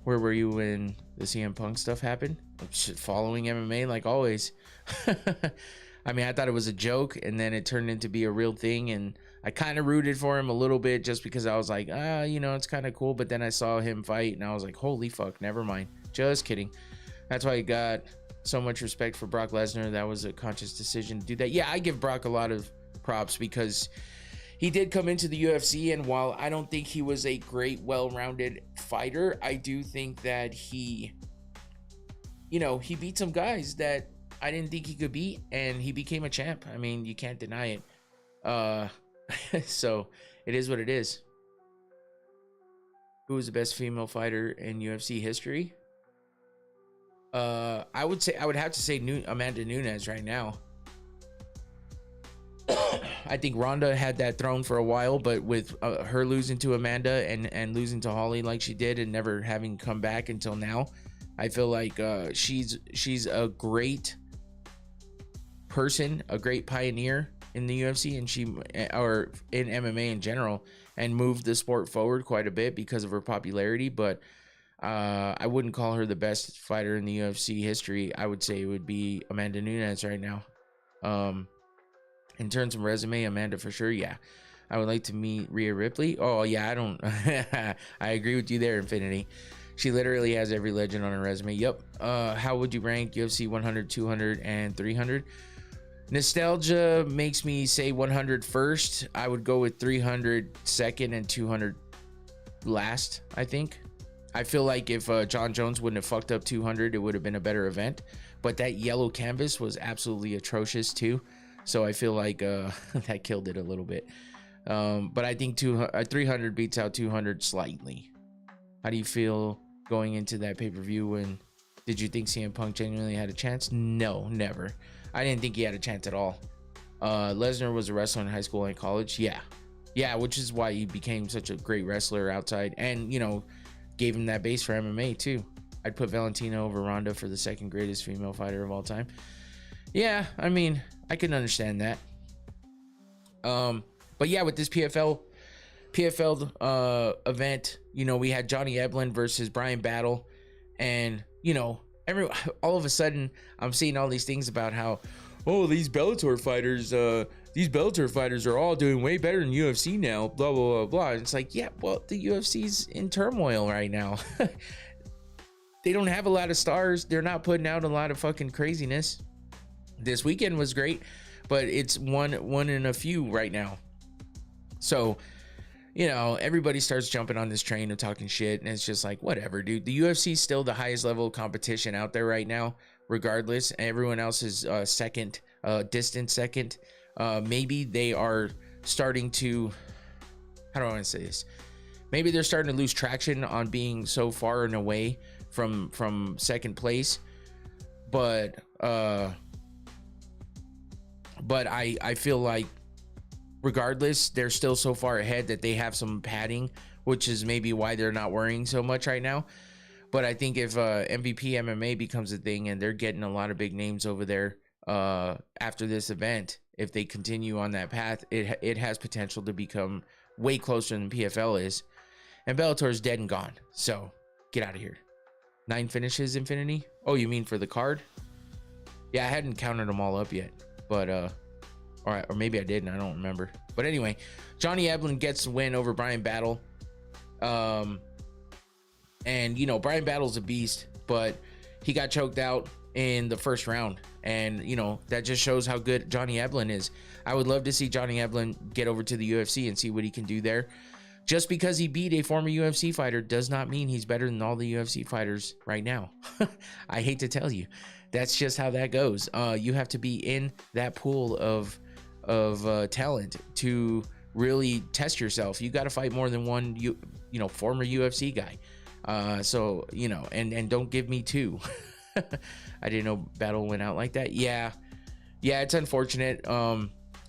were you when the CM Punk stuff happened? Following MMA like always. I mean, I thought it was a joke, and then it turned into be a real thing, and I kind of rooted for him a little bit just because I was like, you know, it's kind of cool. But then I saw him fight, and I was like, holy fuck, never mind. Just kidding. That's why I got so much respect for Brock Lesnar. That was a conscious decision to do that. Yeah, I give Brock a lot of props because he did come into the UFC, and while I don't think he was a great, well-rounded fighter, I do think that he, you know, he beat some guys that I didn't think he could beat, and he became a champ. I mean, you can't deny it. So it is what it is. Who is the best female fighter in UFC history? I would have to say Amanda Nunes right now. I think Ronda had that throne for a while, but with her losing to Amanda and losing to Holly like she did, and never having come back until now, I feel like she's a great person, a great pioneer in the UFC, and or in MMA in general, and moved the sport forward quite a bit because of her popularity. But I wouldn't call her the best fighter in the UFC history. I would say it would be Amanda Nunes right now. In terms of resume, Amanda for sure. Yeah, I would like to meet Rhea Ripley. Oh yeah, I don't. I agree with you there, Infinity. She literally has every legend on her resume. Yep. How would you rank UFC 100, 200, and 300? Nostalgia makes me say 100 first. I would go with 300 second and 200 last, I think. I feel like if John Jones wouldn't have fucked up 200, it would have been a better event. But that yellow canvas was absolutely atrocious too. So I feel like that killed it a little bit. But I think 300 beats out 200 slightly. How do you feel going into that pay-per-view? And did you think CM Punk genuinely had a chance? No, never. I didn't think he had a chance at all. Lesnar was a wrestler in high school and college. Yeah, which is why he became such a great wrestler outside, and, you know, gave him that base for MMA too. I'd put Valentina over Ronda for the second greatest female fighter of all time. Yeah, I mean, I can understand that. But yeah, with this PFL event, you know, we had Johnny Eblen versus Brian Battle, and, you know, all of a sudden I'm seeing all these things about how, oh, these Bellator fighters are all doing way better than UFC now, blah blah blah blah. And it's like, yeah, well, the UFC's in turmoil right now. They don't have a lot of stars. They're not putting out a lot of fucking craziness. This weekend was great, but it's one in a few right now. So, you know, everybody starts jumping on this train of talking shit, and it's just like, whatever, dude. The UFC is still the highest level of competition out there right now, regardless. Everyone else is second, distant second. Maybe they are starting to, how do I want to say this? Maybe they're starting to lose traction on being so far and away from second place. But I feel like regardless, they're still so far ahead that they have some padding, which is maybe why they're not worrying so much right now. But I think if MVP MMA becomes a thing and they're getting a lot of big names over there after this event, if they continue on that path, it has potential to become way closer than PFL is. And Bellator is dead and gone. So get out of here. 9 finishes, Infinity? Oh, you mean for the card? Yeah, I hadn't counted them all up yet. But, or maybe I did and I don't remember. But anyway, Johnny Eblen gets the win over Brian Battle. And, you know, Brian Battle's a beast, but he got choked out in the first round. And, you know, that just shows how good Johnny Eblen is. I would love to see Johnny Eblen get over to the UFC and see what he can do there. Just because he beat a former UFC fighter does not mean he's better than all the UFC fighters right now. I hate to tell you. That's just how that goes. You have to be in that pool of talent to really test yourself. You got to fight more than one, you know, former UFC guy. So, you know, and don't give me 2. I didn't know Battle went out like that. Yeah, it's unfortunate.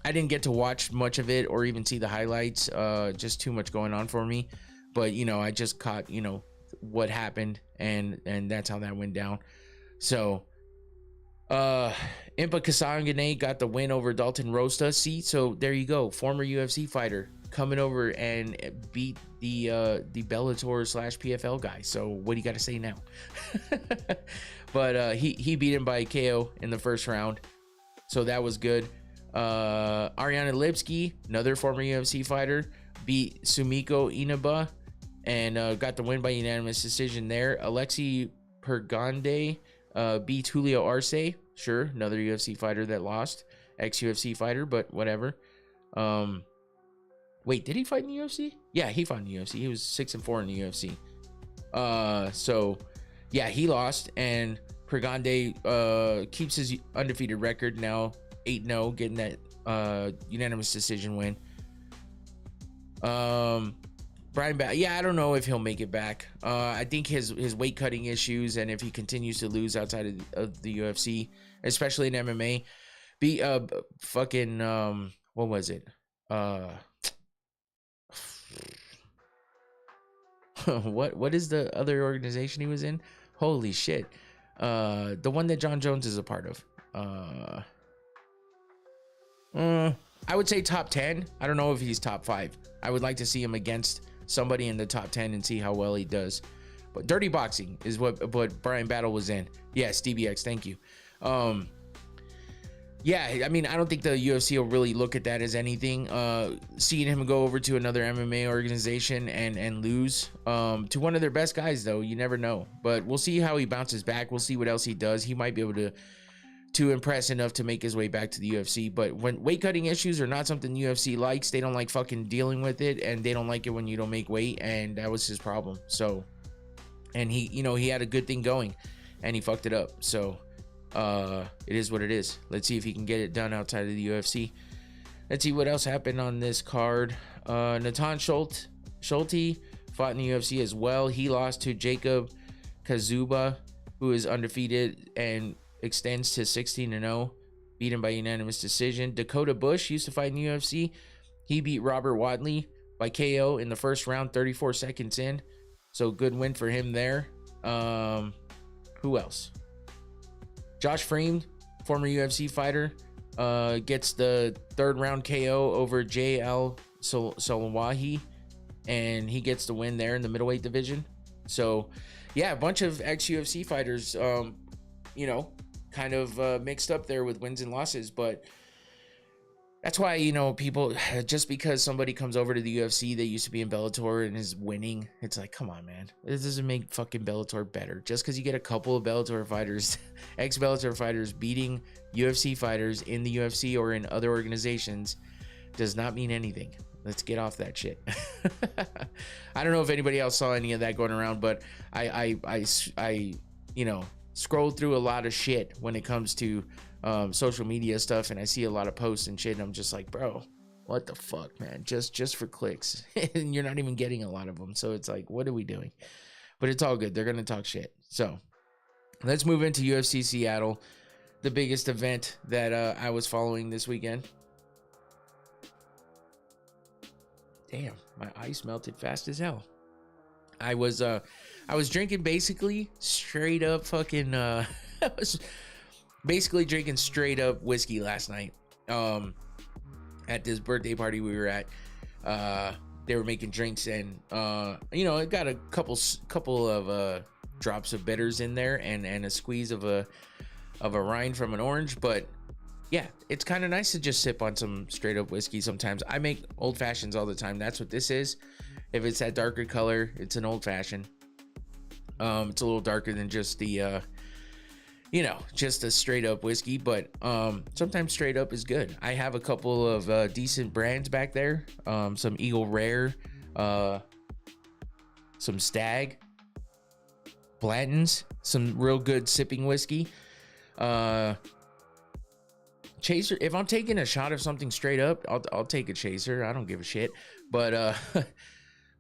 I didn't get to watch much of it or even see the highlights. Just too much going on for me. But, you know, I just caught, you know, what happened and that's how that went down. So, Impa Kasangane got the win over Dalton Rosta. See, so there you go. Former UFC fighter coming over and beat the Bellator / PFL guy. So what do you got to say now? But he beat him by KO in the first round. So that was good. Ariana Lipsky, another former UFC fighter, beat Sumiko Inaba and got the win by unanimous decision there. Alexi Pergande beat Julio Arce. Sure, another UFC fighter that lost. Ex-UFC fighter, but whatever. Wait, did he fight in the UFC? Yeah, he fought in the UFC. He was 6-4 in the UFC. So, yeah, he lost. And Pergande keeps his undefeated record now. 8-0, getting that unanimous decision win. Brian yeah, I don't know if he'll make it back. I think his weight cutting issues, and if he continues to lose outside of the UFC, especially in MMA, what was it? What is the other organization he was in? Holy shit. The one that John Jones is a part of. I would say top 10. I don't know if he's top 5. I would like to see him against somebody in the top 10 and see how well he does. But Dirty Boxing is what Brian Battle was in. Yes, DBX, thank you. Yeah, I mean, I don't think the UFC will really look at that as anything. Seeing him go over to another MMA organization and lose to one of their best guys, though, you never know. But we'll see how he bounces back. We'll see what else he does. He might be able to impress enough to make his way back to the UFC. But when weight cutting issues are not something UFC likes, they don't like fucking dealing with it, and they don't like it when you don't make weight, and that was his problem. So, and he, you know, he had a good thing going and he fucked it up. So it is what it is. Let's see if he can get it done outside of the UFC. Let's see what else happened on this card. Natan Schulte fought in the UFC as well. He lost to Jacob Kazuba, who is undefeated and extends to 16-0, beat him by unanimous decision. Dakota Bush used to fight in the UFC. He beat Robert Wadley by KO in the first round, 34 seconds in. So good win for him there. Who else? Josh Freem, former UFC fighter, gets the third round KO over JL Solwahi, and he gets the win there in the middleweight division. So yeah, a bunch of ex-UFC fighters, you know, kind of mixed up there with wins and losses. But that's why, you know, people, just because somebody comes over to the UFC, they used to be in Bellator and is winning, it's like, come on, man, this doesn't make fucking Bellator better. Just because you get a couple of Bellator fighters, ex-Bellator fighters, beating UFC fighters in the UFC or in other organizations does not mean anything. Let's get off that shit. I don't know if anybody else saw any of that going around, but I you know, scroll through a lot of shit when it comes to social media stuff, and I see a lot of posts and shit, and I'm just like, bro, what the fuck, man? Just for clicks. And you're not even getting a lot of them. So it's like, what are we doing? But it's all good. They're gonna talk shit. So let's move into UFC Seattle, the biggest event that I was following this weekend. Damn, my ice melted fast as hell. I was drinking basically straight up fucking I was basically drinking straight up whiskey last night. At this birthday party we were at. They were making drinks, and it got a couple of drops of bitters in there, and a squeeze of a rind from an orange. But yeah, it's kind of nice to just sip on some straight up whiskey sometimes. I make old fashions all the time. That's what this is. If it's that darker color, it's an old fashioned. It's a little darker than just the just a straight up whiskey, but sometimes straight up is good. I have a couple of decent brands back there. Some Eagle Rare, some Stag, Blanton's, some real good sipping whiskey. Chaser, if I'm taking a shot of something straight up, I'll take a chaser. I don't give a shit. But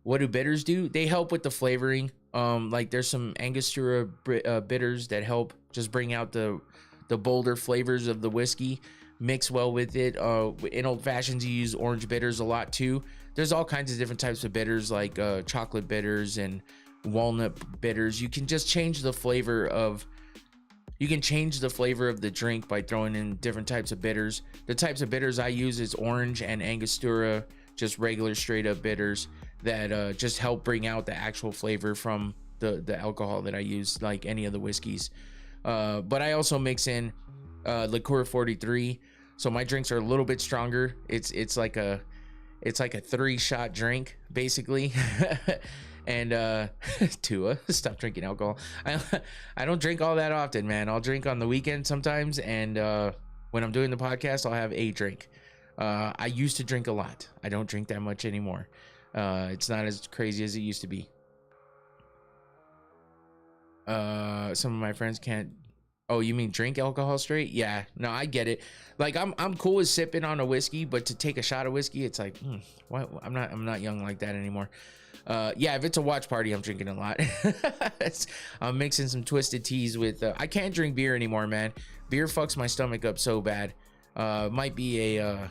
what do bitters do? They help with the flavoring. Like there's some Angostura bitters that help just bring out the bolder flavors of the whiskey, mix well with it. In old fashions, you use orange bitters a lot too. There's all kinds of different types of bitters, like chocolate bitters and walnut bitters. You can just change the flavor of the drink by throwing in different types of bitters. The types of bitters I use is orange and Angostura, just regular straight up bitters that just help bring out the actual flavor from the alcohol that I use, like any of the whiskeys. But I also mix in liqueur 43, so my drinks are a little bit stronger. It's like a 3-shot drink basically. And Tua, stop drinking alcohol. I don't drink all that often, man. I'll drink on the weekend sometimes, and when I'm doing the podcast, I'll have a drink. I used to drink a lot. I don't drink that much anymore. It's not as crazy as it used to be. Some of my friends can't. Oh, you mean drink alcohol straight? Yeah, no, I get it. Like I'm cool with sipping on a whiskey, but to take a shot of whiskey, it's like, what? I'm not young like that anymore. Yeah, if it's a watch party, I'm drinking a lot. I'm mixing some twisted teas with. I can't drink beer anymore, man. Beer fucks my stomach up so bad. Might be an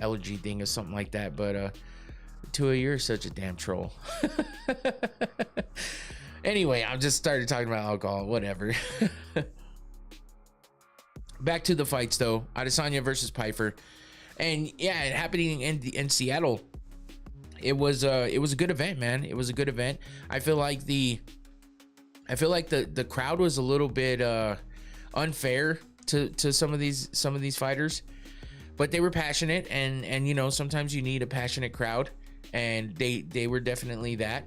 allergy thing or something like that. But Tua, you're such a damn troll. Anyway, I just started talking about alcohol. Whatever. Back to the fights though. Adesanya versus Pyfer, and yeah, it happening in Seattle. It was a good event, man. It was a good event. I feel like the crowd was a little bit unfair to some of these fighters, but they were passionate, and sometimes you need a passionate crowd, and they were definitely that.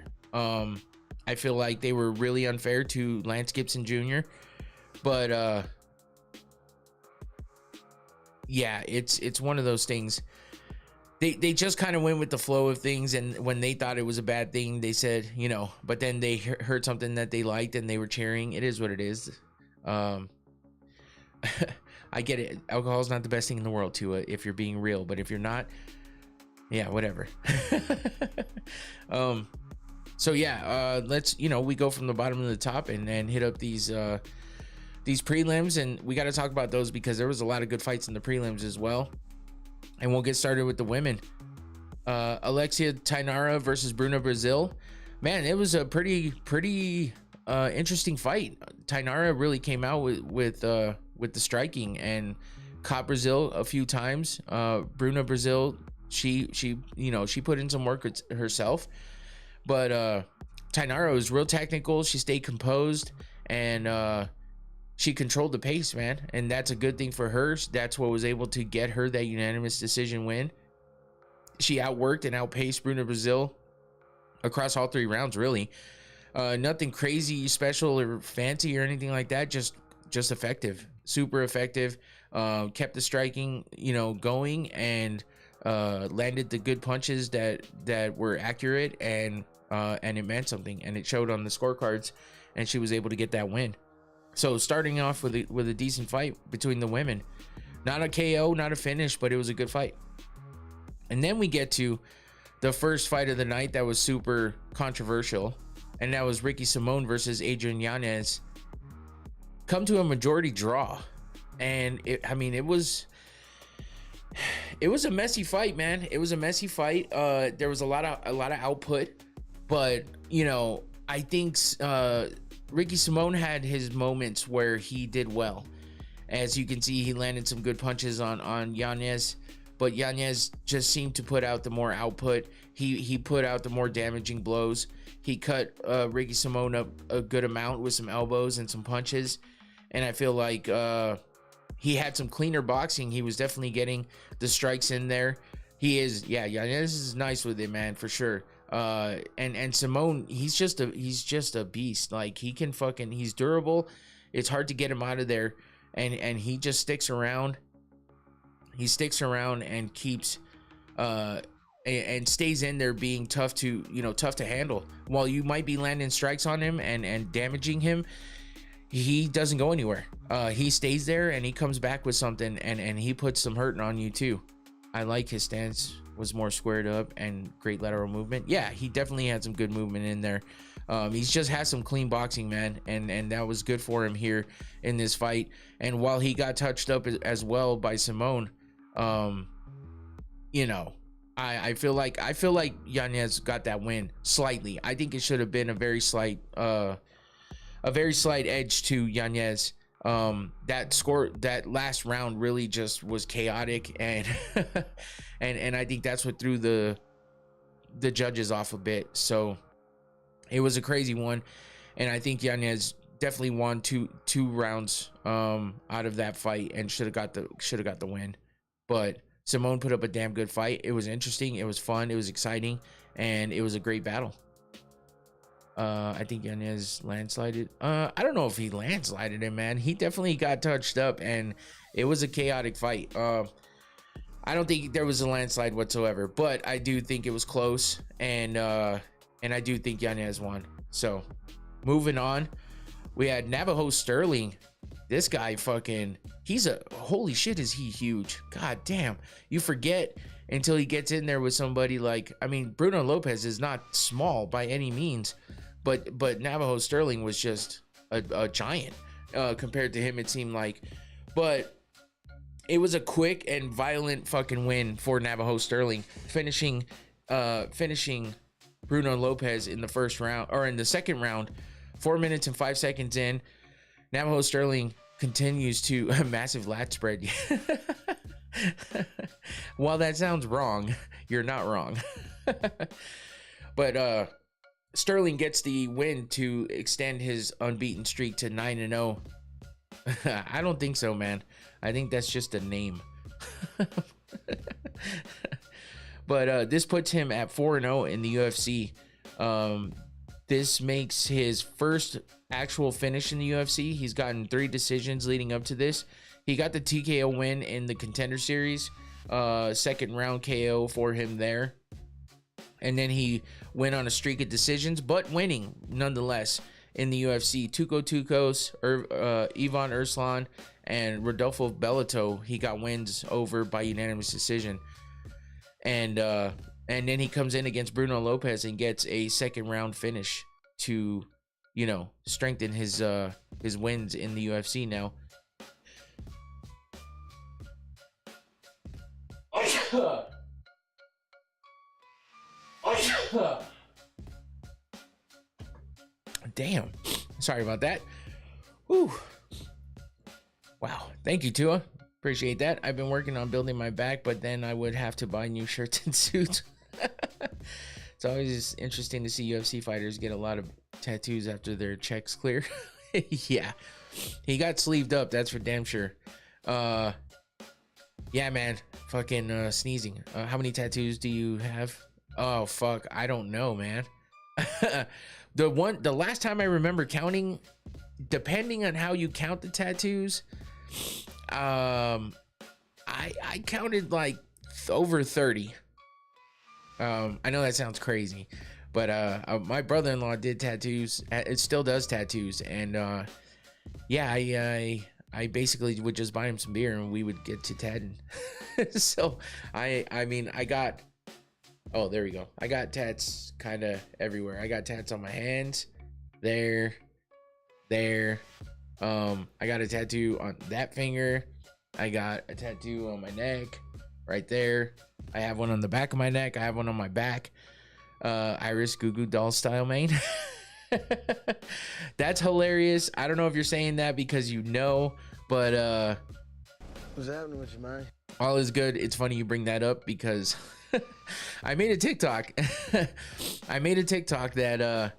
I feel like they were really unfair to Lance Gibson Jr., but yeah, it's one of those things. They just kind of went with the flow of things, and when they thought it was a bad thing, they said, but then they heard something that they liked and they were cheering. It is what it is. I get it. Alcohol is not the best thing in the world, Tua, if you're being real, but if you're not, yeah, whatever. So yeah, let's, we go from the bottom to the top and hit up these prelims, and we got to talk about those because there was a lot of good fights in the prelims as well. And we'll get started with the women. Alexia Tainara versus Bruna Brazil. Man, it was a pretty interesting fight. Tainara really came out with the striking and caught Brazil a few times. Bruna Brazil, she put in some work herself, but Tainara was real technical. She stayed composed, and she controlled the pace, man, and that's a good thing for her. That's what was able to get her that unanimous decision win. She outworked and outpaced Bruna Brazil across all 3 rounds, really. Nothing crazy, special, or fancy or anything like that. Just effective, super effective. Kept the striking, going, and landed the good punches that were accurate, and it meant something, and it showed on the scorecards, and she was able to get that win. So starting off with a decent fight between the women. Not a KO, not a finish, but it was a good fight. And then we get to the first fight of the night that was super controversial, and that was Ricky Simón versus Adrian Yanez. Come to a majority draw. And it was It was a messy fight, man. It was a messy fight. There was a lot of output, but you know, I think Ricky Simone had his moments where he did well. As you can see, he landed some good punches on Yanez, but Yanez just seemed to put out the more output. He put out the more damaging blows. He cut Ricky Simone up a good amount with some elbows and some punches, and I feel like he had some cleaner boxing. He was definitely getting the strikes in there. He is, yeah, Yanez is nice with it, man, for sure. And Simone, he's just a beast. Like, he's durable. It's hard to get him out of there, and he just sticks around. He sticks around and keeps and stays in there, being tough to handle. While you might be landing strikes on him and damaging him, he doesn't go anywhere. He stays there and he comes back with something, and he puts some hurting on you too. I like his stance was more squared up and great lateral movement. Yeah, he definitely had some good movement in there. He's just had some clean boxing, man, and that was good for him here in this fight. And while he got touched up as well by Simone, you know, I feel like Yanez got that win slightly. I think it should have been a very slight edge to Yanez. That last round really just was chaotic, and and I think that's what threw the judges off a bit. So it was a crazy one, and I think Yanez definitely won two rounds out of that fight and should have got the win. But Simone put up a damn good fight. It was interesting, it was fun, it was exciting, and it was a great battle. I think Yanez landslided. I don't know if he landslided him, man. He definitely got touched up, and it was a chaotic fight. I don't think there was a landslide whatsoever, but I do think it was close, and I do think Yanez won. So, moving on, we had Navajo Sterling. This guy holy shit, is he huge? God damn. You forget until he gets in there with somebody like, I mean, Bruno Lopez is not small by any means, but Navajo Sterling was just a giant compared to him, it seemed like. But it was a quick and violent fucking win for Navajo Sterling, finishing Bruno Lopez in the first round, or in the second round, 4 minutes and 5 seconds in. Navajo Sterling continues to a massive lat spread. While that sounds wrong, you're not wrong. But Sterling gets the win to extend his unbeaten streak to 9-0. I don't think so, man. I think that's just a name. But this puts him at 4-0 in the UFC. This makes his first actual finish in the UFC. He's gotten 3 decisions leading up to this. He got the TKO win in the Contender Series, second round KO for him there. And then he went on a streak of decisions, but winning nonetheless in the UFC. Tuco Tucos, Ivan Urslan, and Rodolfo Bellato, he got wins over by unanimous decision. And then he comes in against Bruno Lopez and gets a second round finish to, strengthen his wins in the UFC now. Damn. Sorry about that. Whew. Wow. Thank you, Tua. Appreciate that. I've been working on building my back, but then I would have to buy new shirts and suits. It's always interesting to see UFC fighters get a lot of tattoos after their checks clear. Yeah. He got sleeved up, that's for damn sure. Yeah, man. Fucking sneezing. How many tattoos do you have? Oh, fuck. I don't know, man. The last time I remember counting, depending on how you count the tattoos, I counted like over 30. I know that sounds crazy, but my brother-in-law did tattoos. It still does tattoos, and yeah, I basically would just buy him some beer and we would get to tatting. So I mean I got, oh, there we go. I got tats kind of everywhere. I got tats on my hands, there. I got a tattoo on that finger. I got a tattoo on my neck. right there. I have one on the back of my neck. I have one on my back. Iris Goo Goo Doll style, main. That's hilarious. I don't know if you're saying that because you know, but What's happening with you, man? all is good. It's funny you bring that up because I made a TikTok. I made a TikTok that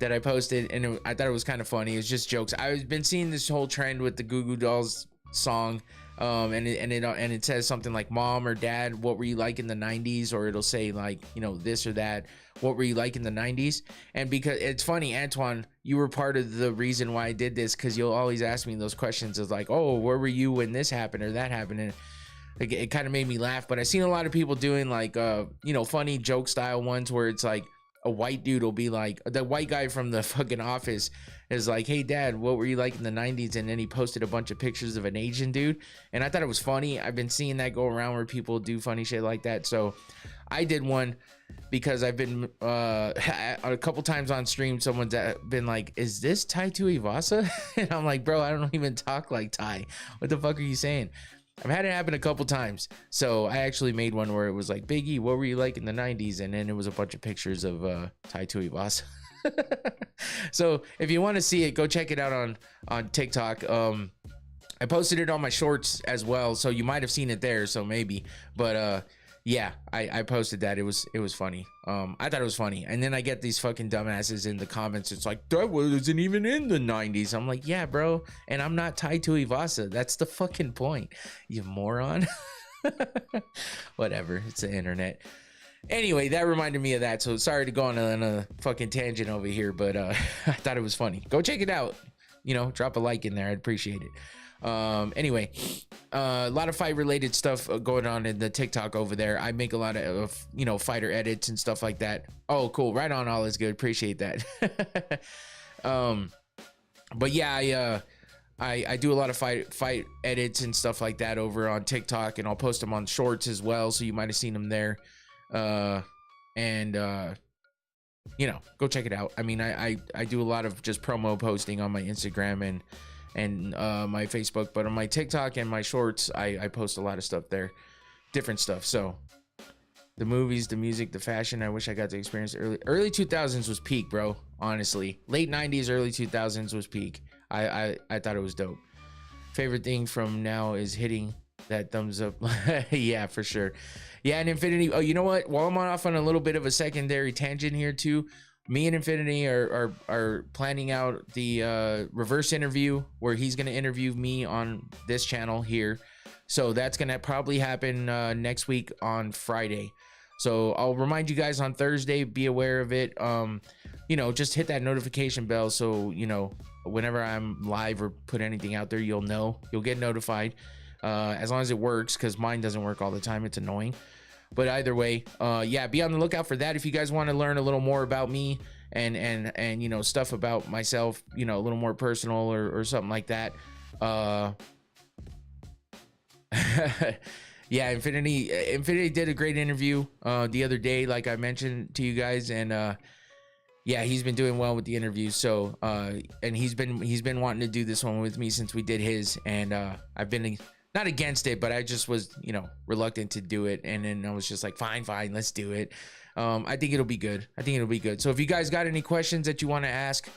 I posted, and I thought it was kind of funny. It's just jokes. I've been seeing this whole trend with the Goo Goo Dolls song, and it says something like, "Mom or Dad, what were you like in the '90s?" Or it'll say like, you know, this or that. What were you like in the '90s? And because it's funny, Antoine, you were part of the reason why I did this, because you'll always ask me those questions of like, "Oh, where were you when this happened or that happened?" And it kind of made me laugh. But I've seen a lot of people doing like you know, funny joke style ones where it's like a white dude will be like, the white guy from the fucking Office is like, "Hey Dad, what were you like in the '90s?" And then he posted a bunch of pictures of an Asian dude, and I thought it was funny. I've been seeing that go around where people do funny shit like that, so I did one because I've been a couple times on stream, someone's been like, "Is this Tai Tuivasa?" And I'm like, "Bro, I don't even talk like Thai. What the fuck are you saying?" I've had it happen a couple times, so I actually made one where it was like, "Biggie, what were you like in the '90s?" And then it was a bunch of pictures of Tai Tuivasa. So if you want to see it, go check it out on TikTok. I posted it on my shorts as well, so you might have seen it there, so maybe. But yeah, I posted that. It was funny. I thought it was funny. And then I get these fucking dumbasses in the comments. It's like, "That wasn't even in the '90s." I'm like, "Yeah, bro. And I'm not Tai Tuivasa. That's the fucking point, you moron." Whatever. It's the internet. Anyway, that reminded me of that. So sorry to go on a fucking tangent over here, but I thought it was funny. Go check it out. You know, drop a like in there. I'd appreciate it. Anyway, a lot of fight related stuff going on in the TikTok over there. I make a lot of you know, fighter edits and stuff like that. Oh, cool. Right on. All is good. Appreciate that. But yeah, I do a lot of fight edits and stuff like that over on TikTok, and I'll post them on shorts as well. So you might have seen them there. You know, go check it out. I mean, I do a lot of just promo posting on my Instagram and my Facebook, but on my TikTok and my shorts, I post a lot of stuff there, different stuff. So the movies, the music, the fashion, I wish I got to experience early 2000s was peak, bro. Honestly, late 90s, early 2000s was peak. I thought it was dope. Favorite thing from now is hitting that thumbs up. Yeah, for sure. Yeah, and Infinity. Oh, you know what? While I'm off on a little bit of a secondary tangent here too, me and Infinity are planning out the reverse interview where he's gonna interview me on this channel here. So that's gonna probably happen next week on Friday. So I'll remind you guys on Thursday. Be aware of it. You know, just hit that notification bell so you know whenever I'm live or put anything out there, you'll know. You'll get notified. As long as it works, because mine doesn't work all the time. It's annoying. But either way, yeah, be on the lookout for that. If you guys want to learn a little more about me and you know, stuff about myself, you know, a little more personal or something like that. Yeah, Infinity did a great interview the other day, like I mentioned to you guys, and yeah, he's been doing well with the interview. So and he's been wanting to do this one with me since we did his, and I've been not against it, but I just was, you know, reluctant to do it. And then I was just like, fine, let's do it. I think it'll be good. So if you guys got any questions that you want to ask,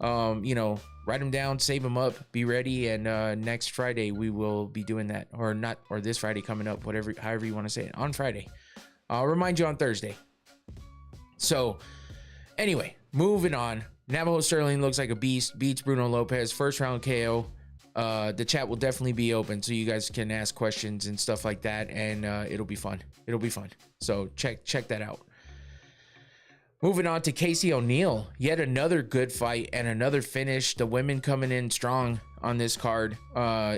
you know, write them down, save them up, be ready. And next Friday we will be doing that, or this Friday coming up, however you want to say it, on Friday. I'll remind you on Thursday. So anyway, moving on. Navajo Sterling looks like a beast, beats Bruno Lopez, first round KO. The chat will definitely be open so you guys can ask questions and stuff like that, and it'll be fun. So check that out. Moving on to Casey O'Neill, yet another good fight and another finish. The women coming in strong on this card.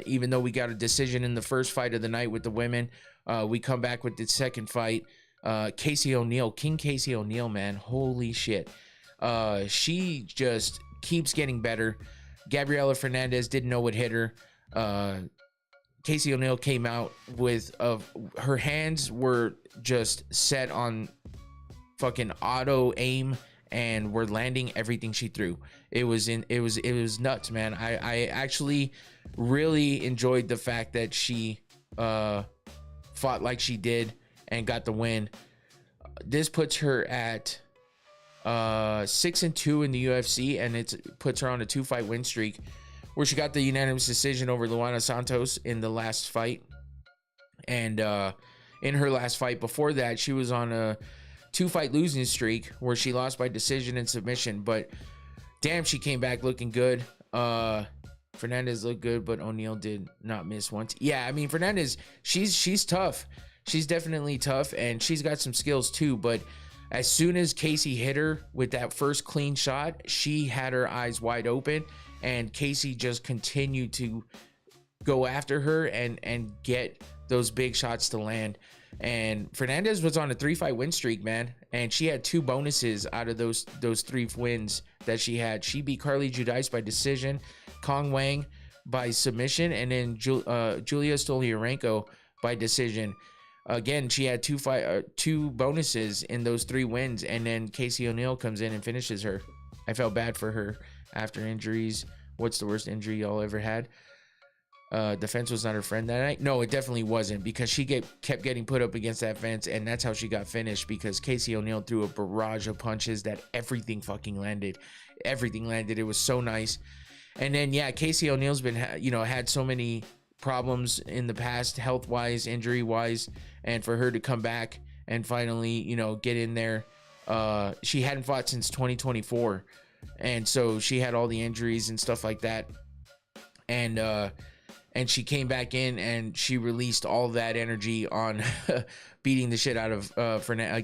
Even though we got a decision in the first fight of the night with the women, we come back with the second fight. Casey O'Neill, King Casey O'Neill, man, holy shit. She just keeps getting better. Gabriela Fernandez didn't know what hit her. Casey O'Neill came out with her hands were just set on fucking auto aim and were landing everything she threw. It was nuts, man. I actually really enjoyed the fact that she fought like she did and got the win. This puts her at 6-2 in the UFC, and it puts her on a 2-fight win streak, where she got the unanimous decision over Luana Santos in the last fight. And in her last fight before that, she was on a 2-fight losing streak where she lost by decision and submission. But damn, she came back looking good. Fernandez looked good, but O'Neal did not miss once. Yeah, I mean, Fernandez, she's tough. She's definitely tough, and she's got some skills too. But as soon as Casey hit her with that first clean shot, she had her eyes wide open, and Casey just continued to go after her and get those big shots to land. And Fernandez was on a 3-fight win streak, man, and she had 2 bonuses out of those 3 wins that she had. She beat Carly Judice by decision, Kong Wang by submission, and then Julia Stoliarenko by decision. Again, she had 2 bonuses in those 3 wins, and then Casey O'Neal comes in and finishes her. I felt bad for her after injuries. What's the worst injury y'all ever had? Defense was not her friend that night. No, it definitely wasn't, because she kept getting put up against that fence, and that's how she got finished, because Casey O'Neal threw a barrage of punches that everything fucking landed. Everything landed. It was so nice. And then, yeah, Casey O'Neal's been, had so many problems in the past, health-wise, injury-wise, and for her to come back and finally, get in there. She hadn't fought since 2024, and so she had all the injuries and stuff like that. And she came back in and she released all that energy on beating the shit out of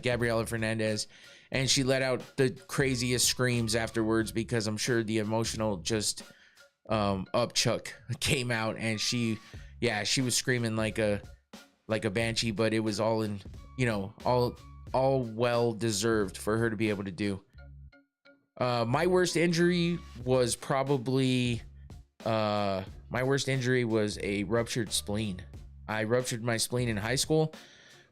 Gabriela Fernandez. And she let out the craziest screams afterwards, because I'm sure the emotional just upchuck came out, and she was screaming like a banshee, but it was all in, all well deserved for her to be able to do. My worst injury was probably a ruptured spleen. I ruptured my spleen in high school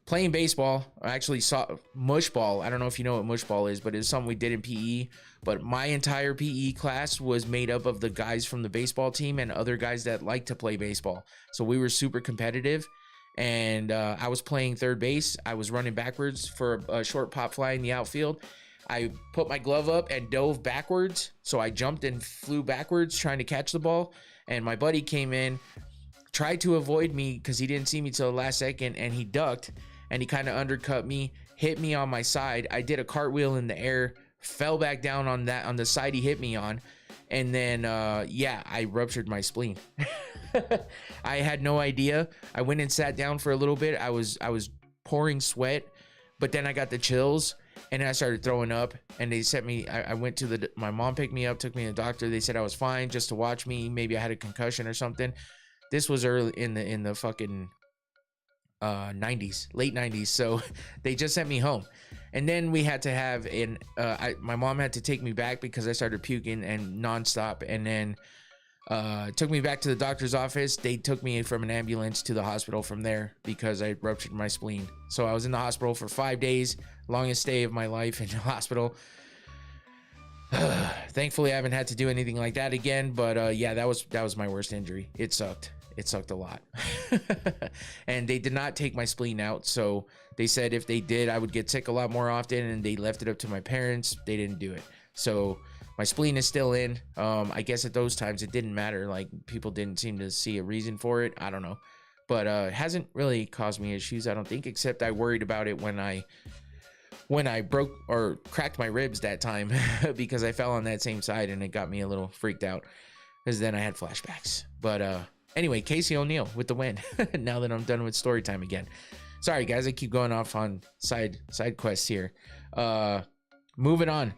playing baseball. I actually saw mush ball. I don't know if you know what mush ball is, but it's something we did in PE. But my entire PE class was made up of the guys from the baseball team and other guys that like to play baseball. So we were super competitive. And I was playing third base. I was running backwards for a short pop fly in the outfield. I put my glove up and dove backwards. So I jumped and flew backwards trying to catch the ball. And my buddy came in, tried to avoid me because he didn't see me till the last second, and he ducked, and he kind of undercut me, hit me on my side. I did a cartwheel in the air, fell back down on the side he hit me on, and then I ruptured my spleen. I had no idea. I went and sat down for a little bit. I was pouring sweat, but then I got the chills. And then I started throwing up, and they sent me, I went to my mom picked me up, took me to the doctor. They said I was fine, just to watch me. Maybe I had a concussion or something. This was early in the fucking 90s, late 90s. So they just sent me home. And then we had to have my mom had to take me back because I started puking and nonstop. And then took me back to the doctor's office. They took me from an ambulance to the hospital from there because I ruptured my spleen. So I was in the hospital for 5 days, longest stay of my life in the hospital. Thankfully, I haven't had to do anything like that again. But that was my worst injury. It sucked. It sucked a lot. And they did not take my spleen out. So they said if they did, I would get sick a lot more often. And they left it up to my parents. They didn't do it. So my spleen is still in. I guess at those times it didn't matter. Like, people didn't seem to see a reason for it. I don't know. But it hasn't really caused me issues, I don't think, except I worried about it when I broke or cracked my ribs that time because I fell on that same side, and it got me a little freaked out because then I had flashbacks. But anyway, Casey O'Neal with the win. Now that I'm done with story time again. Sorry, guys. I keep going off on side quests here. Moving on.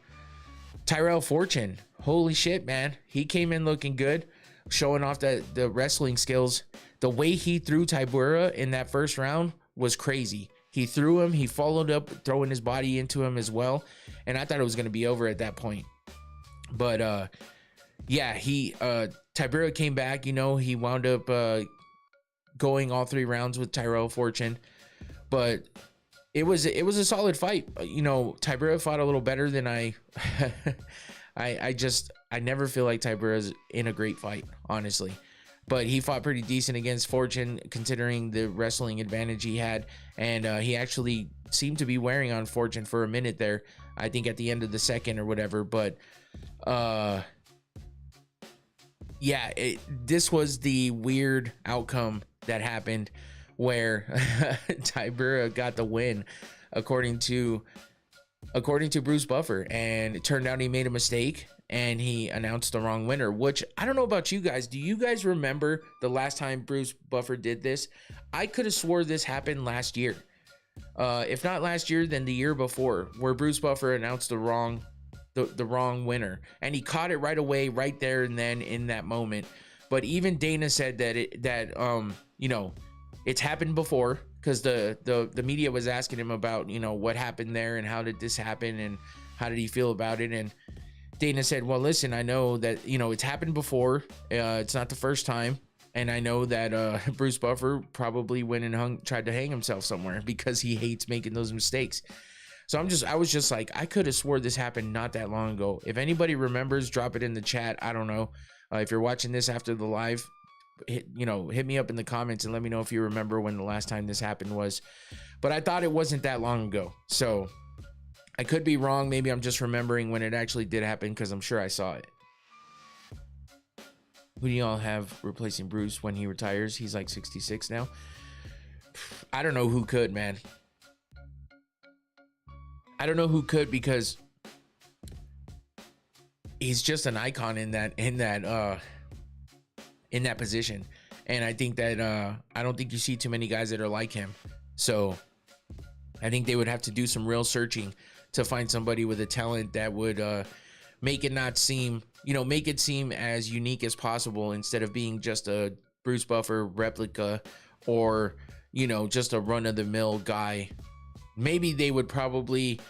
Tyrell Fortune, holy shit, man. He came in looking good, showing off the wrestling skills. The way he threw Tybura in that first round was crazy. He threw him, he followed up, throwing his body into him as well. And I thought it was going to be over at that point. But Tybura came back, he wound up going all 3 rounds with Tyrell Fortune. But it was a solid fight. Tybura fought a little better than I never feel like Tybura's in a great fight, honestly. but he fought pretty decent against Fortune considering the wrestling advantage he had, and he actually seemed to be wearing on Fortune for a minute there, I think at the end of the second or whatever. But yeah, this was the weird outcome that happened where Tybura got the win according to Bruce Buffer, and it turned out he made a mistake and he announced the wrong winner, which I don't know about you guys. Do you guys remember the last time Bruce Buffer did this? I could have swore this happened last year. If not last year, then the year before, where Bruce Buffer announced the wrong winner, and he caught it right away, right there and then in that moment. But even Dana said that you know, it's happened before, because the media was asking him about, you know, what happened there and how did this happen and how did he feel about it. And Dana said, well, listen, I know that, you know, it's happened before. It's not the first time. And I know that Bruce Buffer probably went and tried to hang himself somewhere because he hates making those mistakes. So I was just like, I could have swore this happened not that long ago. If anybody remembers, drop it in the chat. I don't know. If you're watching this after the live, hit me up in the comments and let me know if you remember when the last time this happened was. But I thought it wasn't that long ago. So I could be wrong. Maybe I'm just remembering when it actually did happen, because I'm sure I saw it. Who do y'all have replacing Bruce when he retires? He's like 66 now. I don't know who could, man. I don't know who could, because he's just an icon in that position. And I think that I don't think you see too many guys that are like him. So I think they would have to do some real searching to find somebody with a talent that would make it seem as unique as possible, instead of being just a Bruce Buffer replica, or, you know, just a run-of-the-mill guy. Maybe they would probably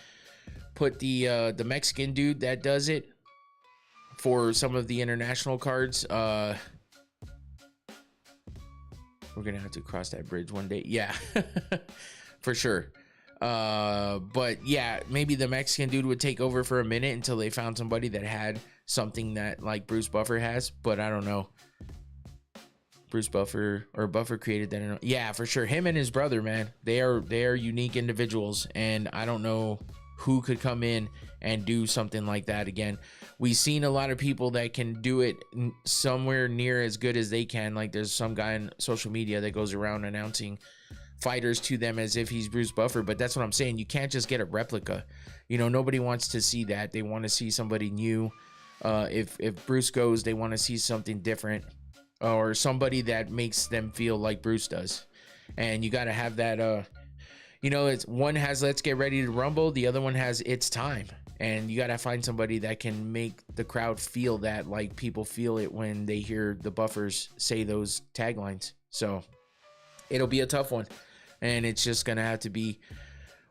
put the Mexican dude that does it for some of the international cards. We're gonna have to cross that bridge one day. Yeah, for sure. But yeah, maybe the Mexican dude would take over for a minute until they found somebody that had something that like Bruce Buffer has. But I don't know. Bruce Buffer, or Buffer created that. Yeah, for sure. Him and his brother, man, they are unique individuals, and I don't know who could come in and do something like that again. We've seen a lot of people that can do it somewhere near as good as they can. Like, there's some guy on social media that goes around announcing fighters to them as if he's Bruce Buffer. But that's what I'm saying. You can't just get a replica. You know, nobody wants to see that. They want to see somebody new. If Bruce goes, they want to see something different, or somebody that makes them feel like Bruce does. And you got to have that, you know, it's one has Let's Get Ready to Rumble, the other one has It's Time. And you got to find somebody that can make the crowd feel that, like people feel it when they hear the Buffers say those taglines. So it'll be a tough one. And it's just going to have to be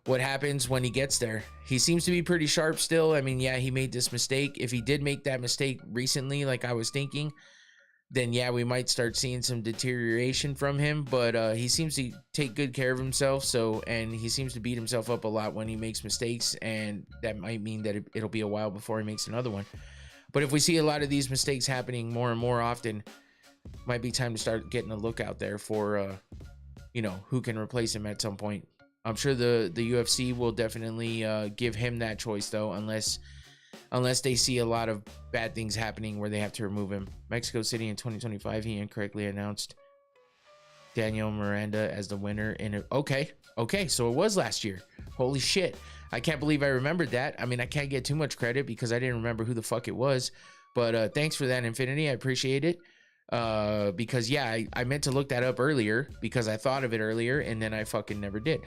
what happens when he gets there. He seems to be pretty sharp still. I mean, yeah, he made this mistake. If he did make that mistake recently, like I was thinking, then yeah, we might start seeing some deterioration from him. But he seems to take good care of himself. So, and he seems to beat himself up a lot when he makes mistakes. And that might mean that it'll be a while before he makes another one. But if we see a lot of these mistakes happening more and more often, might be time to start getting a look out there for, you know, who can replace him at some point. I'm sure the UFC will definitely give him that choice, though, unless they see a lot of bad things happening where they have to remove him. Mexico City in 2025, he incorrectly announced Daniel Miranda as the winner in it. Okay, so it was last year. Holy shit. I can't believe I remembered that. I mean, I can't get too much credit because I didn't remember who the fuck it was. But thanks for that, Infinity. I appreciate it. Because yeah, I meant to look that up earlier because I thought of it earlier and then I fucking never did.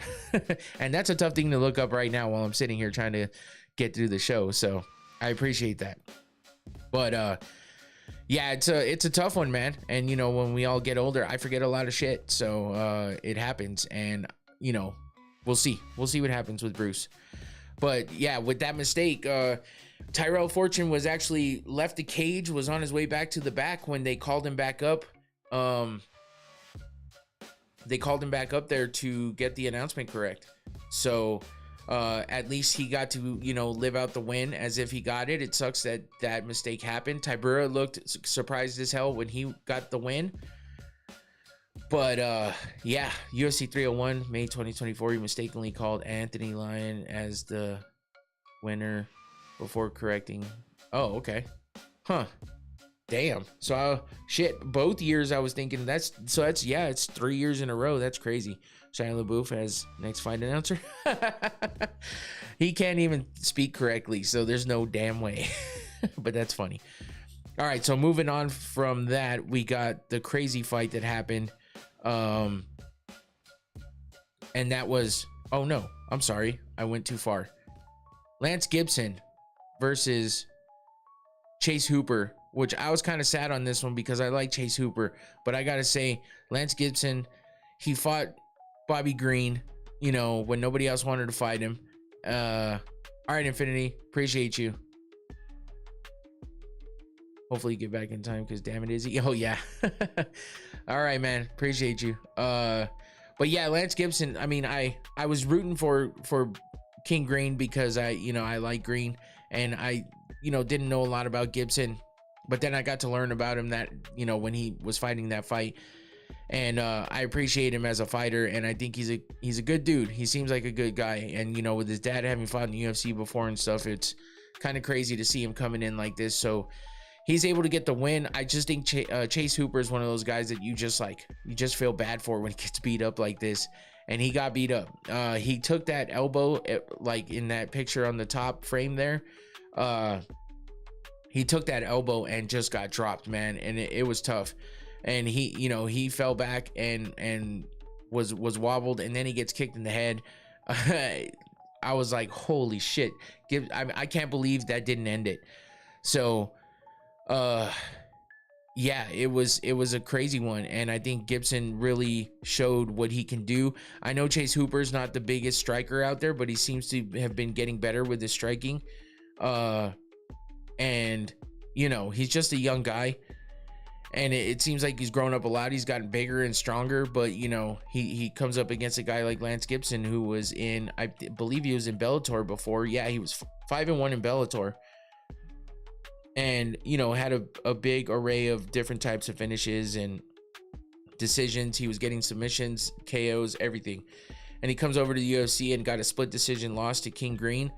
And that's a tough thing to look up right now while I'm sitting here trying to get through the show. So I appreciate that. But yeah, it's a tough one, man. And you know, when we all get older, I forget a lot of shit. So it happens, and you know, we'll see what happens with Bruce. But yeah, with that mistake, Tyrell Fortune was actually left the cage, was on his way back to the back when they called him back up. They called him back up there to get the announcement correct. So At least he got to, you know, live out the win as if he got it. It sucks that that mistake happened. Tybura looked surprised as hell when he got the win. But yeah, UFC 301, May 2024, he mistakenly called Anthony Lyon as the winner before correcting. Oh, okay. Huh. Damn. So shit, both years I was thinking that's yeah, it's 3 years in a row. That's crazy. Shia LaBeouf as next fight announcer. He can't even speak correctly, so there's no damn way. But that's funny. All right, so moving on from that, we got the crazy fight that happened. And that was, oh no, I'm sorry, I went too far. Lance Gibson versus Chase Hooper, which I was kind of sad on this one because I like Chase Hooper, but I gotta say, Lance Gibson, he fought Bobby Green, you know, when nobody else wanted to fight him. All right, Infinity, appreciate you. Hopefully you get back in time because damn it, is he? Oh yeah. All right, man, appreciate you. But yeah, Lance Gibson, I mean, I was rooting for King Green because I like Green, and I, you know, didn't know a lot about Gibson, but then I got to learn about him that, you know, when he was fighting that fight, and I appreciate him as a fighter, and I think he's a good dude. He seems like a good guy, and you know, with his dad having fought in the UFC before and stuff, it's kind of crazy to see him coming in like this. So he's able to get the win. I just think Chase Hooper is one of those guys that you just feel bad for when he gets beat up like this, and he got beat up. He took that elbow, like in that picture on the top frame there. He took that elbow and just got dropped, man, and it was tough. And he, you know, he fell back and was wobbled, and then he gets kicked in the head. I was like, holy shit! I can't believe that didn't end it. So, yeah, it was a crazy one, and I think Gibson really showed what he can do. I know Chase Hooper's not the biggest striker out there, but he seems to have been getting better with his striking. And you know, he's just a young guy, and it seems like he's grown up a lot. He's gotten bigger and stronger, but you know, he comes up against a guy like Lance Gibson, who was in, I believe he was in Bellator before. Yeah, he was 5-1 in Bellator, and you know, had a big array of different types of finishes and decisions. He was getting submissions, KOs, everything. And he comes over to the UFC and got a split decision loss to King Green,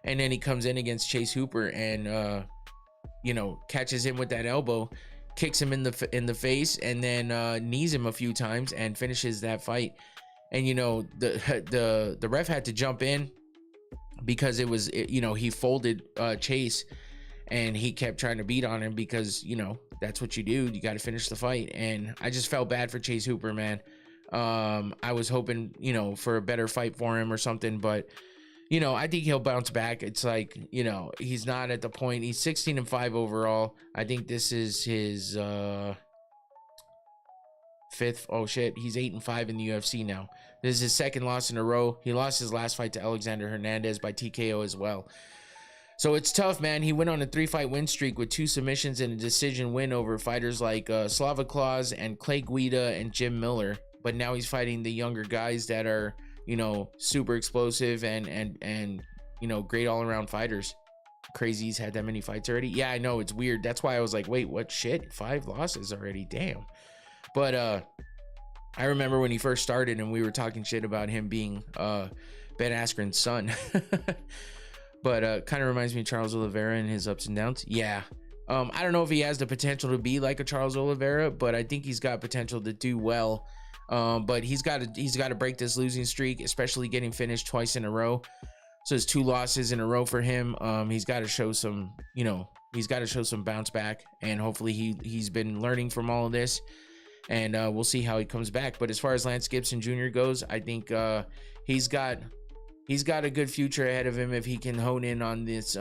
and then he comes in against Chase Hooper and you know, catches him with that elbow, kicks him in the face, and then knees him a few times and finishes that fight. And you know, the ref had to jump in because you know, he folded Chase, and he kept trying to beat on him because, you know, that's what you do. You got to finish the fight. And I just felt bad for Chase Hooper, man. I was hoping, you know, for a better fight for him or something, but you know, I think he'll bounce back. It's like, you know, he's not at the point. He's 16-5 overall. I think this is his fifth. Oh shit, he's 8-5 in the UFC now. This is his second loss in a row. He lost his last fight to Alexander Hernandez by TKO as well. So it's tough, man. He went on a 3-fight win streak with 2 submissions and a decision win over fighters like Slava Claus and Clay Guida and Jim Miller. But now he's fighting the younger guys that are, you know, super explosive and you know, great all-around fighters. Crazy he's had that many fights already. Yeah, I know, it's weird. That's why I was like, wait, what? Shit, 5 losses already, damn. But I remember when he first started and we were talking shit about him being Ben Askren's son. But kind of reminds me of Charles Oliveira and his ups and downs. Yeah. I don't know if he has the potential to be like a Charles Oliveira, but I think he's got potential to do well. But he's got to break this losing streak, especially getting finished twice in a row. So it's 2 losses in a row for him. He's got to show some, you know, he's got to show some bounce back, and hopefully he's been learning from all of this, and we'll see how he comes back. But as far as Lance Gibson Jr. goes, I think he's got a good future ahead of him if he can hone in on this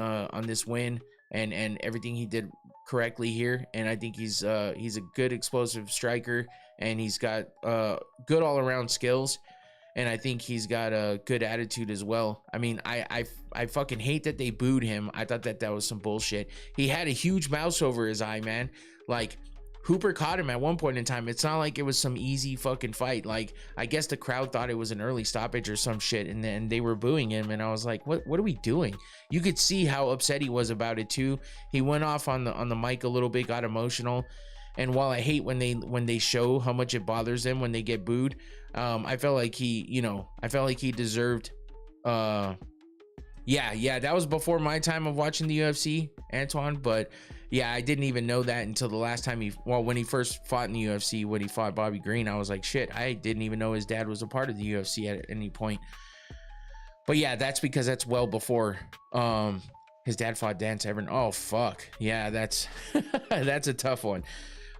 win and everything he did correctly here. And I think he's a good explosive striker, and he's got good all-around skills, and I think he's got a good attitude as well. I mean, I fucking hate that they booed him. I thought that was some bullshit. He had a huge mouse over his eye, man. Like, Hooper caught him at one point in time. It's not like it was some easy fucking fight. Like, I guess the crowd thought it was an early stoppage or some shit, and then they were booing him, and I was like, what are we doing? You could see how upset he was about it too. He went off on the mic a little bit, got emotional. And while I hate when they show how much it bothers them when they get booed, I felt like he deserved. Yeah, that was before my time of watching the UFC, Antoine. But yeah, I didn't even know that until the last time when he first fought in the UFC, when he fought Bobby Green. I was like, shit, I didn't even know his dad was a part of the UFC at any point. But yeah, that's because that's well before his dad fought Dan Severn. Oh fuck, yeah, that's that's a tough one.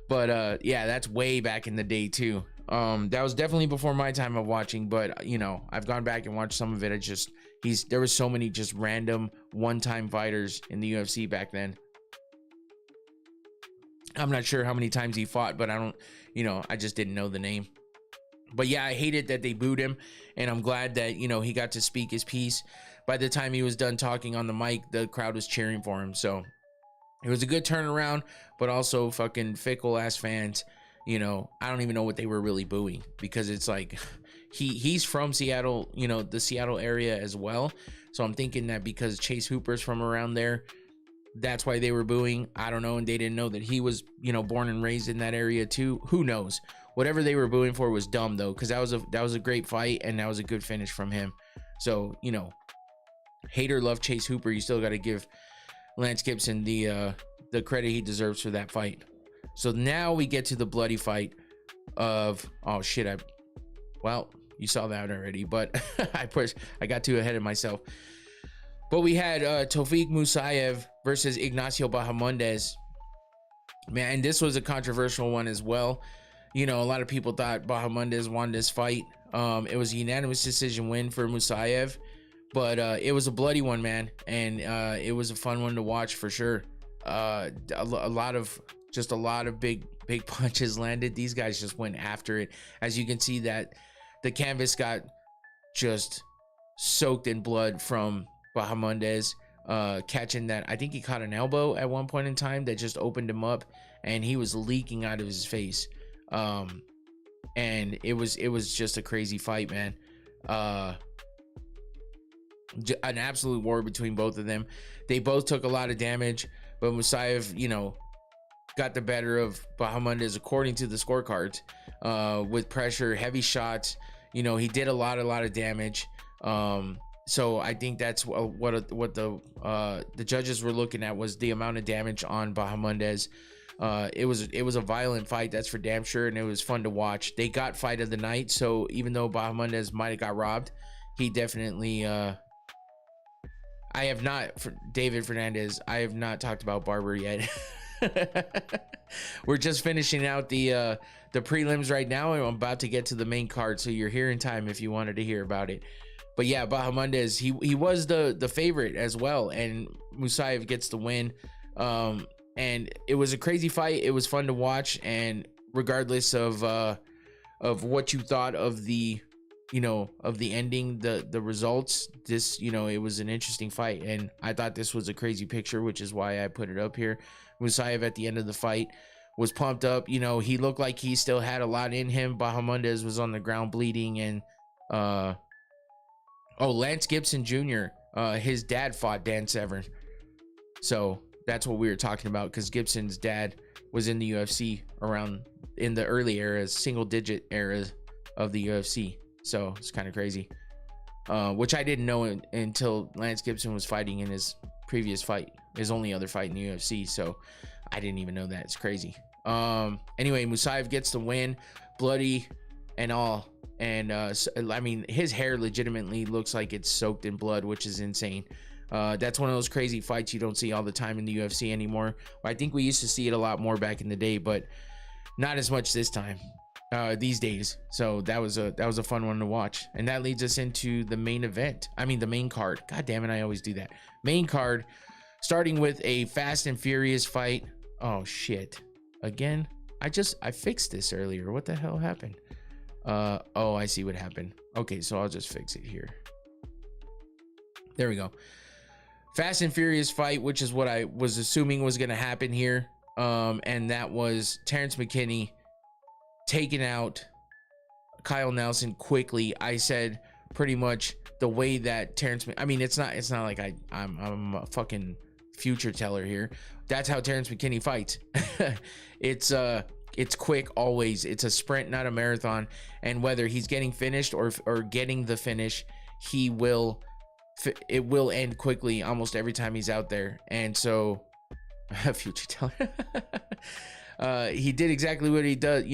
But yeah, that's way back in the day too. That was definitely before my time of watching, but you know, I've gone back and watched some of it. There was so many just random one-time fighters in the UFC back then. I'm not sure how many times he fought, but I just didn't know the name. But yeah, I hated that they booed him, and I'm glad that, he got to speak his piece. By the time he was done talking on the mic, the crowd was cheering for him. So it was a good turnaround, but also fucking fickle ass fans. I don't even know what they were really booing, because it's like he's from Seattle, the Seattle area as well. So I'm thinking that because Chase Hooper's from around there, that's why they were booing. I don't know. And they didn't know that he was, born and raised in that area too. Who knows? Whatever they were booing for was dumb though, because that was a great fight, and that was a good finish from him. So, hater love Chase Hooper, you still got to give Lance Gibson the credit he deserves for that fight. So now we get to the bloody fight of, oh shit, you saw that already, but I got too ahead of myself. But we had Tofik Musayev versus Ignacio Bahamondes. Man, this was a controversial one as well. A lot of people thought Bahamondes won this fight. It was a unanimous decision win for Musayev, but it was a bloody one, man, and it was a fun one to watch for sure. A lot of big punches landed. These guys just went after it. As you can see, that the canvas got just soaked in blood from Bahamondes catching that. I think he caught an elbow at one point in time that just opened him up, and he was leaking out of his face. And it was just a crazy fight, man. An absolute war between both of them. They both took a lot of damage, but Musayev, got the better of Bahamondes according to the scorecards, with pressure, heavy shots. He did a lot of damage. So I think that's what the judges were looking at, was the amount of damage on Bahamondes. It was a violent fight, that's for damn sure, and it was fun to watch. They got fight of the night, so even though Bahamondes might have got robbed, he definitely David Fernandez, I have not talked about Barber yet. We're just finishing out the prelims right now, and I'm about to get to the main card, so you're here in time if you wanted to hear about it. But yeah, Bahamondes, he was the favorite as well, and Musayev gets the win. And it was a crazy fight. It was fun to watch, and regardless of what you thought of the ending, the results, this, it was an interesting fight, and I thought this was a crazy picture, which is why I put it up here. Musayev at the end of the fight was pumped up. He looked like he still had a lot in him. Bahamondes was on the ground bleeding, and Lance Gibson Jr., his dad fought Dan Severn. So that's what we were talking about, because Gibson's dad was in the UFC around in the early eras, single digit eras of the UFC. So it's kind of crazy, which I didn't know until Lance Gibson was fighting in his previous fight, his only other fight in the UFC. So I didn't even know that. It's crazy. Anyway, Musayev gets the win, bloody and all. And I mean, his hair legitimately looks like it's soaked in blood, which is insane. That's one of those crazy fights you don't see all the time in the UFC anymore. I think we used to see it a lot more back in the day, but not as much this time, these days. So that was a fun one to watch. And that leads us into the main event. I mean, the main card. God damn it, I always do that. Main card, starting with a Fast and Furious fight. Oh shit. Again, I fixed this earlier. What the hell happened? Oh, I see what happened. Okay, so I'll just fix it here. There we go. Fast and Furious fight, which is what I was assuming was going to happen here. And that was Terrence McKinney taking out Kyle Nelson quickly. I said pretty much the way that I mean, it's not like I'm a fucking future teller here. That's how Terrence McKinney fights. It's quick always. It's a sprint, not a marathon. And whether he's getting finished or getting the finish, it will end quickly almost every time he's out there. And so future teller. He did exactly what he does,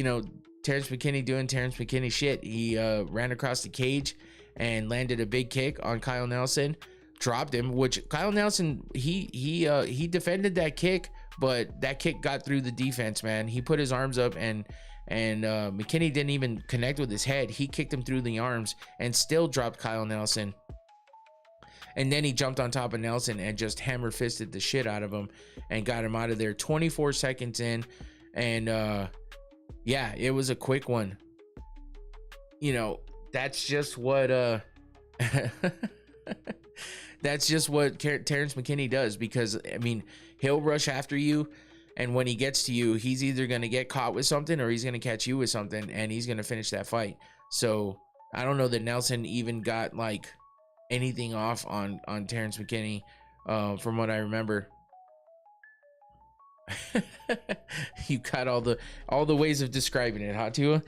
Terrence McKinney doing Terrence McKinney shit. He ran across the cage and landed a big kick on Kyle Nelson, dropped him, which Kyle Nelson, he defended that kick, but that kick got through the defense, man. He put his arms up and McKinney didn't even connect with his head. He kicked him through the arms and still dropped Kyle Nelson. And then he jumped on top of Nelson and just hammer fisted the shit out of him and got him out of there 24 seconds in. And yeah, it was a quick one. That's just what that's just what Terrence McKinney does, because I mean, he'll rush after you, and when he gets to you, he's either going to get caught with something or he's going to catch you with something, and he's going to finish that fight. So I don't know that Nelson even got like anything off on Terrence McKinney, from what I remember. You got all the ways of describing it, huh, Tua?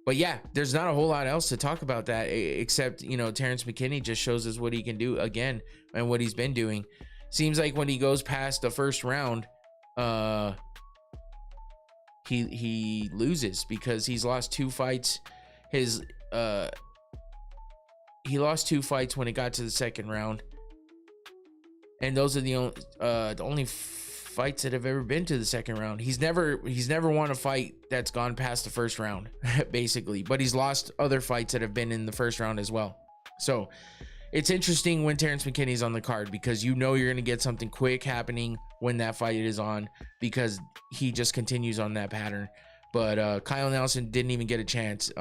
But yeah, there's not a whole lot else to talk about that, except Terrence McKinney just shows us what he can do again and what he's been doing. Seems like when he goes past the first round, he loses, because he's lost 2 fights. He lost 2 fights when it got to the second round, and those are the only fights that have ever been to the second round. He's never won a fight that's gone past the first round, basically, but he's lost other fights that have been in the first round as well. So it's interesting when Terrence McKinney's on the card, because you're going to get something quick happening when that fight is on, because he just continues on that pattern. But Kyle Nelson didn't even get a chance.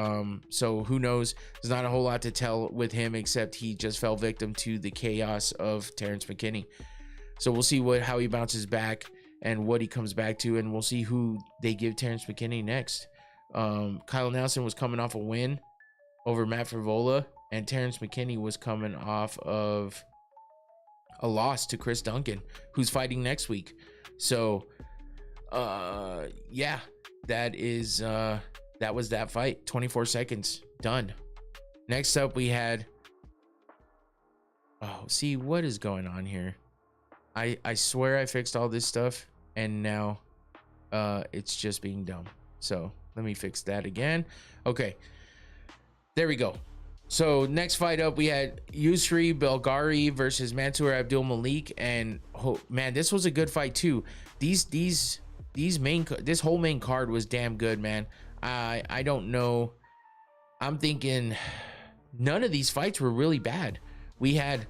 So who knows? There's not a whole lot to tell with him, except he just fell victim to the chaos of Terrence McKinney. So we'll see how he bounces back and what he comes back to, and we'll see who they give Terrence McKinney next. Kyle Nelson was coming off a win over Matt Frivola, and Terrence McKinney was coming off of a loss to Chris Duncan, who's fighting next week. So yeah, that was that fight. 24 seconds, done. Next up we had, see what is going on here. I swear I fixed all this stuff, and now it's just being dumb. So let me fix that again. Okay, there we go. So next fight up, we had Yusri Belgari versus Mansour Abdul Malik, and man, this was a good fight too. This whole main card was damn good, man. I don't know. I'm thinking none of these fights were really bad. We had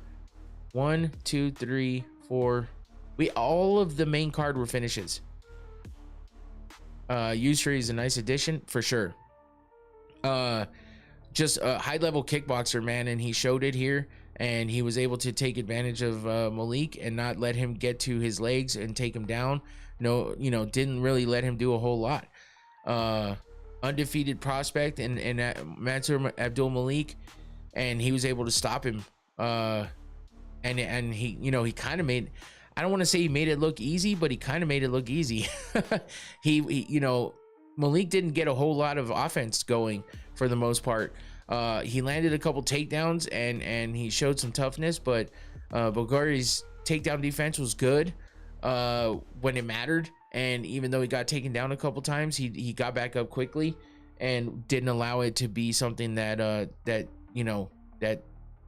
1, 2, 3, 4. All of the main card were finishes. Yusri is a nice addition for sure. Just a high level kickboxer, man, and he showed it here, and he was able to take advantage of Malik and not let him get to his legs and take him down. No, didn't really let him do a whole lot. Undefeated prospect and Mansour Abdul Malik, and he was able to stop him. And he, he kind of made, I don't want to say he made it look easy, but he kind of made it look easy. he Malik didn't get a whole lot of offense going for the most part. He landed a couple takedowns and he showed some toughness, but Bulgari's takedown defense was good when it mattered. And even though he got taken down a couple times, he got back up quickly and didn't allow it to be something that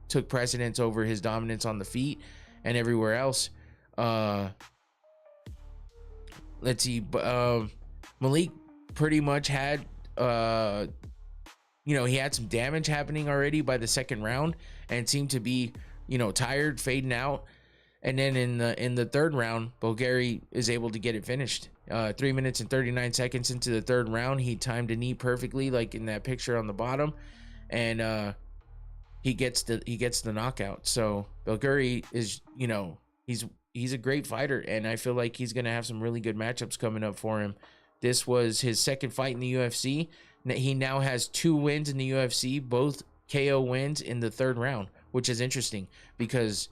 took precedence over his dominance on the feet and everywhere else. Let's see. Malik pretty much had, he had some damage happening already by the second round and seemed to be, tired, fading out. And then in the third round, Bulgari is able to get it finished. 3 minutes and 39 seconds into the third round, he timed a knee perfectly, like in that picture on the bottom, and he gets the knockout. So Bulgari is, he's he's a great fighter, and I feel like he's gonna have some really good matchups coming up for him. This was his second fight in the UFC. He now has 2 wins in the UFC, both KO wins in the 3rd round, which is interesting because,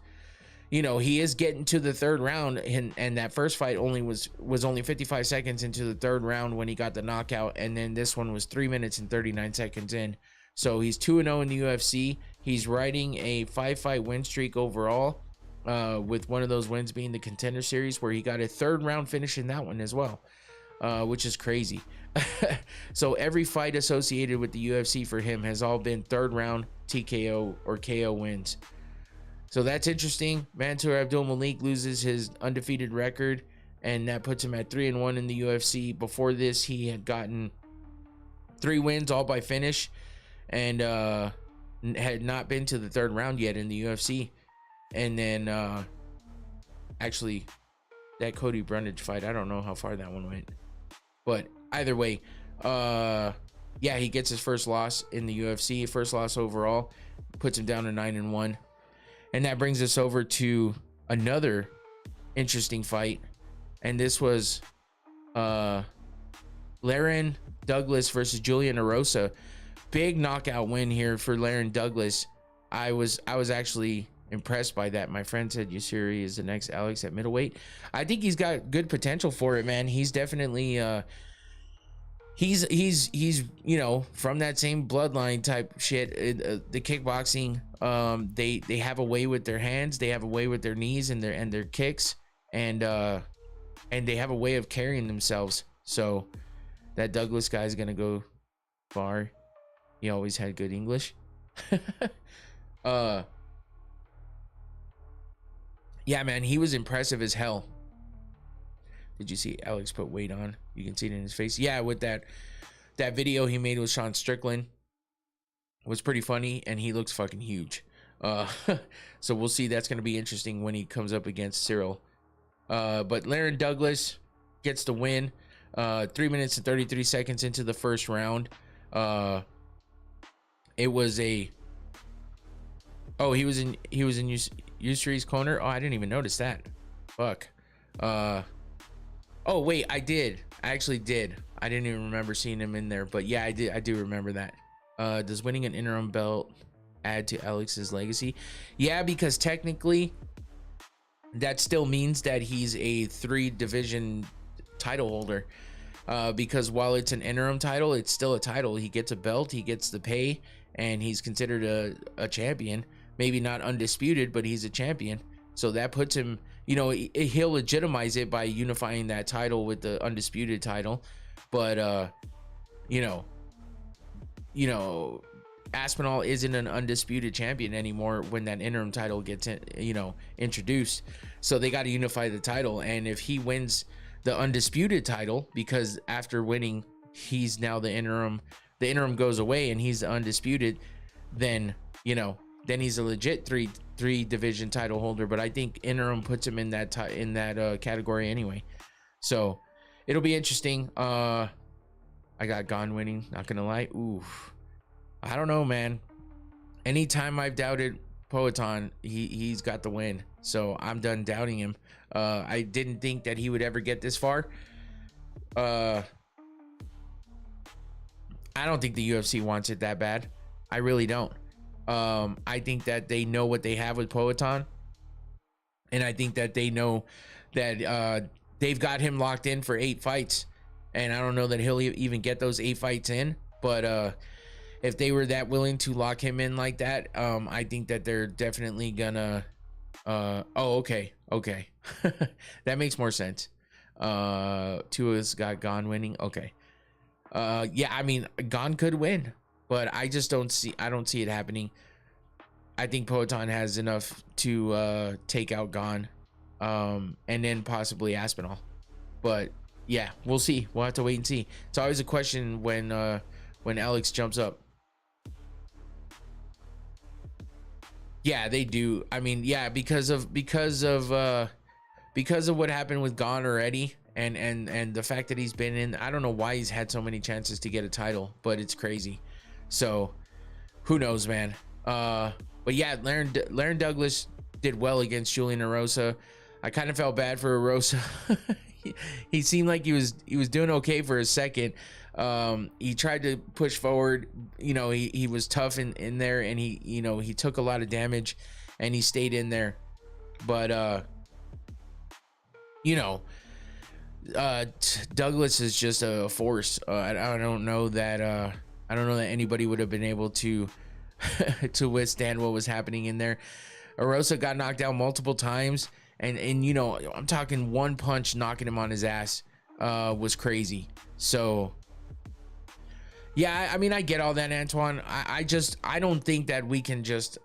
you know, he is getting to the 3rd round, and that first fight was only 55 seconds into the 3rd round when he got the knockout, and then this one was 3 minutes and 39 seconds in. So he's 2-0 in the UFC. He's riding a 5-fight win streak overall, with one of those wins being the Contender Series, where he got a 3rd round finish in that one as well, which is crazy. So every fight associated with the UFC for him has all been 3rd round TKO or KO wins. So that's interesting. Mansour Abdulmalik loses his undefeated record, and that puts him at 3-1 in the UFC. Before this, he had gotten 3 wins, all by finish, and had not been to the 3rd round yet in the UFC. And then actually, that Cody Brundage fight, I don't know how far that one went, but either way, yeah, he gets his first loss in the UFC, first loss overall, puts him down to 9-1. And that brings us over to another interesting fight, and this was Laren Douglas versus Julian Erosa. Big knockout win here for Laren Douglas. I was actually impressed by that. My friend said Yusuri is the next Alex at middleweight. I think he's got good potential for it, man. He's definitely he's you know, from that same bloodline type shit. The kickboxing, they have a way with their hands, they have a way with their knees and their kicks, and they have a way of carrying themselves. So that Douglas guy is gonna go far. He always had good English. Yeah, man, he was impressive as hell. Did you see Alex put weight on? You can see it in his face. Yeah, with that video he made with Sean Strickland, was pretty funny, and he looks fucking huge. So we'll see. That's going to be interesting when he comes up against Cyril. But Laren Douglas gets the win. 3 minutes and 33 seconds into the first round. It was a... Oh, he was in Yusri's corner. Oh, I didn't even notice that. Fuck. Oh wait, I actually did. I didn't even remember seeing him in there, but yeah, I do remember that. Does winning an interim belt add to Alex's legacy? Yeah, because technically that still means that he's a 3-division title holder. Because while it's an interim title, it's still a title. He gets a belt, he gets the pay, and he's considered a champion. Maybe not undisputed, but he's a champion. So that puts him, you know, he'll legitimize it by unifying that title with the undisputed title. But you know, Aspinall isn't an undisputed champion anymore when that interim title gets introduced. So they got to unify the title, and if he wins the undisputed title, because after winning he's now the interim goes away and he's the undisputed, then then he's a legit three division title holder. But I think interim puts him in that category anyway. So it'll be interesting. I got Gon winning, not gonna lie. Oof. I don't know, man. Anytime I've doubted Poatan, he's got the win. So I'm done doubting him. I didn't think that he would ever get this far. I don't think the UFC wants it that bad. I really don't. I think that they know what they have with Poatan, and I think that they know that they've got him locked in for 8 fights, and I don't know that he'll even get those 8 fights in. But if they were that willing to lock him in like that, I think that they're definitely gonna okay that makes more sense. Tua's got Gon winning. Okay. Yeah, I mean, Gon could win, but I don't see it happening. I think Poatan has enough to take out Gon, and then possibly Aspinall. But yeah, we'll see. We'll have to wait and see. It's always a question when Alex jumps up. Yeah, they do. I mean, yeah, because of what happened with Gon already, and the fact that he's been in, I don't know why he's had so many chances to get a title, but it's crazy. So who knows, man. But yeah, Laren Douglas did well against Julian Erosa. I kind of felt bad for Rosa. He seemed like he was doing okay for a second. He tried to push forward. You know, he was tough in there, and he took a lot of damage, and he stayed in there. But Douglas is just a force. I don't know that anybody would have been able to to withstand what was happening in there. Rosa got knocked down multiple times, and I'm talking one punch knocking him on his ass was crazy. So yeah, I mean, I get all that, Antoine. I don't think that we can just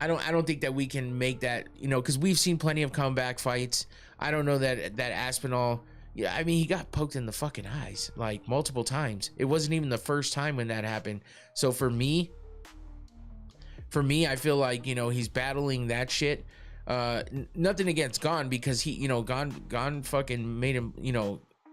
I don't think that we can make that, because we've seen plenty of comeback fights. I don't know that Aspinall, yeah, I mean, he got poked in the fucking eyes like multiple times. It wasn't even the first time when that happened. So for me, I feel like, he's battling that shit. Nothing against Gon, because he, Gon fucking made him,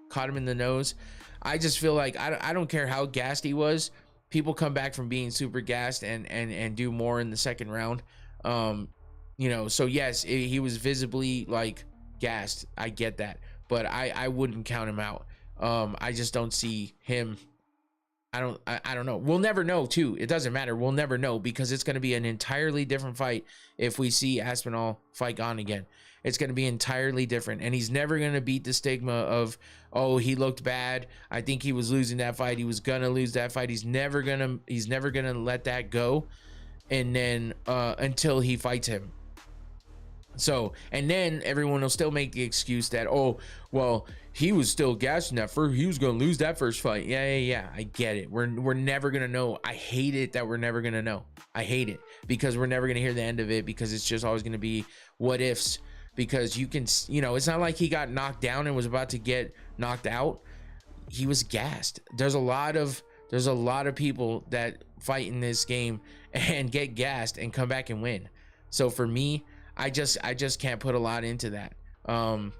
caught him in the nose. I just feel like I don't care how gassed he was. People come back from being super gassed and do more in the second round. So yes, he was visibly like gassed. I get that, but I wouldn't count him out. I just don't see him. I don't know. We'll never know too. It doesn't matter. We'll never know, because it's going to be an entirely different fight if we see Aspinall fight Gon again. It's going to be entirely different, and he's never going to beat the stigma of, oh, he looked bad, I think he was losing that fight, he was going to lose that fight. He's never going to let that go, and then until he fights him. So, and then everyone will still make the excuse that, oh, well, he was still gassing that first, he was going to lose that first fight. Yeah, I get it. We're never going to know. I hate it that we're never going to know. I hate it, because we're never going to hear the end of it, because it's just always going to be what ifs. Because you can, it's not like he got knocked down and was about to get knocked out. He was gassed. There's a lot of people that fight in this game and get gassed and come back and win. So for me, I just can't put a lot into that. And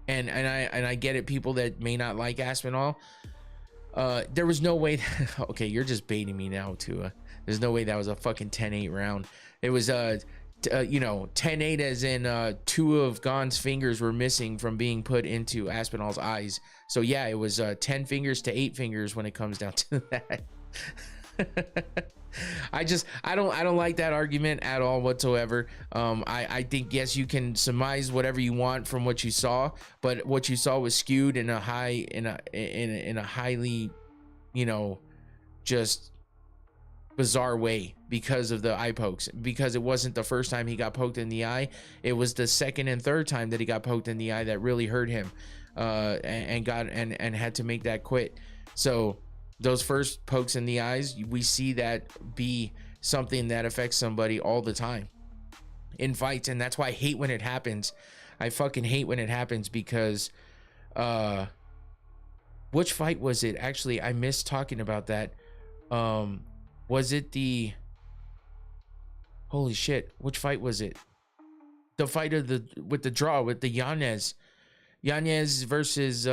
I get it, people that may not like Aspinall. There was no way okay, you're just baiting me now too. There's no way that was a fucking 10-8 round. It was 10-8 as in 2 of Gon's fingers were missing from being put into Aspinall's eyes. So yeah, it was 10 fingers to 8 fingers when it comes down to that. I don't like that argument at all whatsoever. I think, yes, you can surmise whatever you want from what you saw, but what you saw was skewed in a highly, just bizarre way, because of the eye pokes, because it wasn't the first time he got poked in the eye. It was the second and third time that he got poked in the eye that really hurt him, and had to make that quit. So those first pokes in the eyes, we see that be something that affects somebody all the time in fights, and that's why I hate when it happens. I fucking hate when it happens, because which fight was it? Actually, I missed talking about that. Was it the, holy shit, which fight was it? The fight of with the draw with the Yanez versus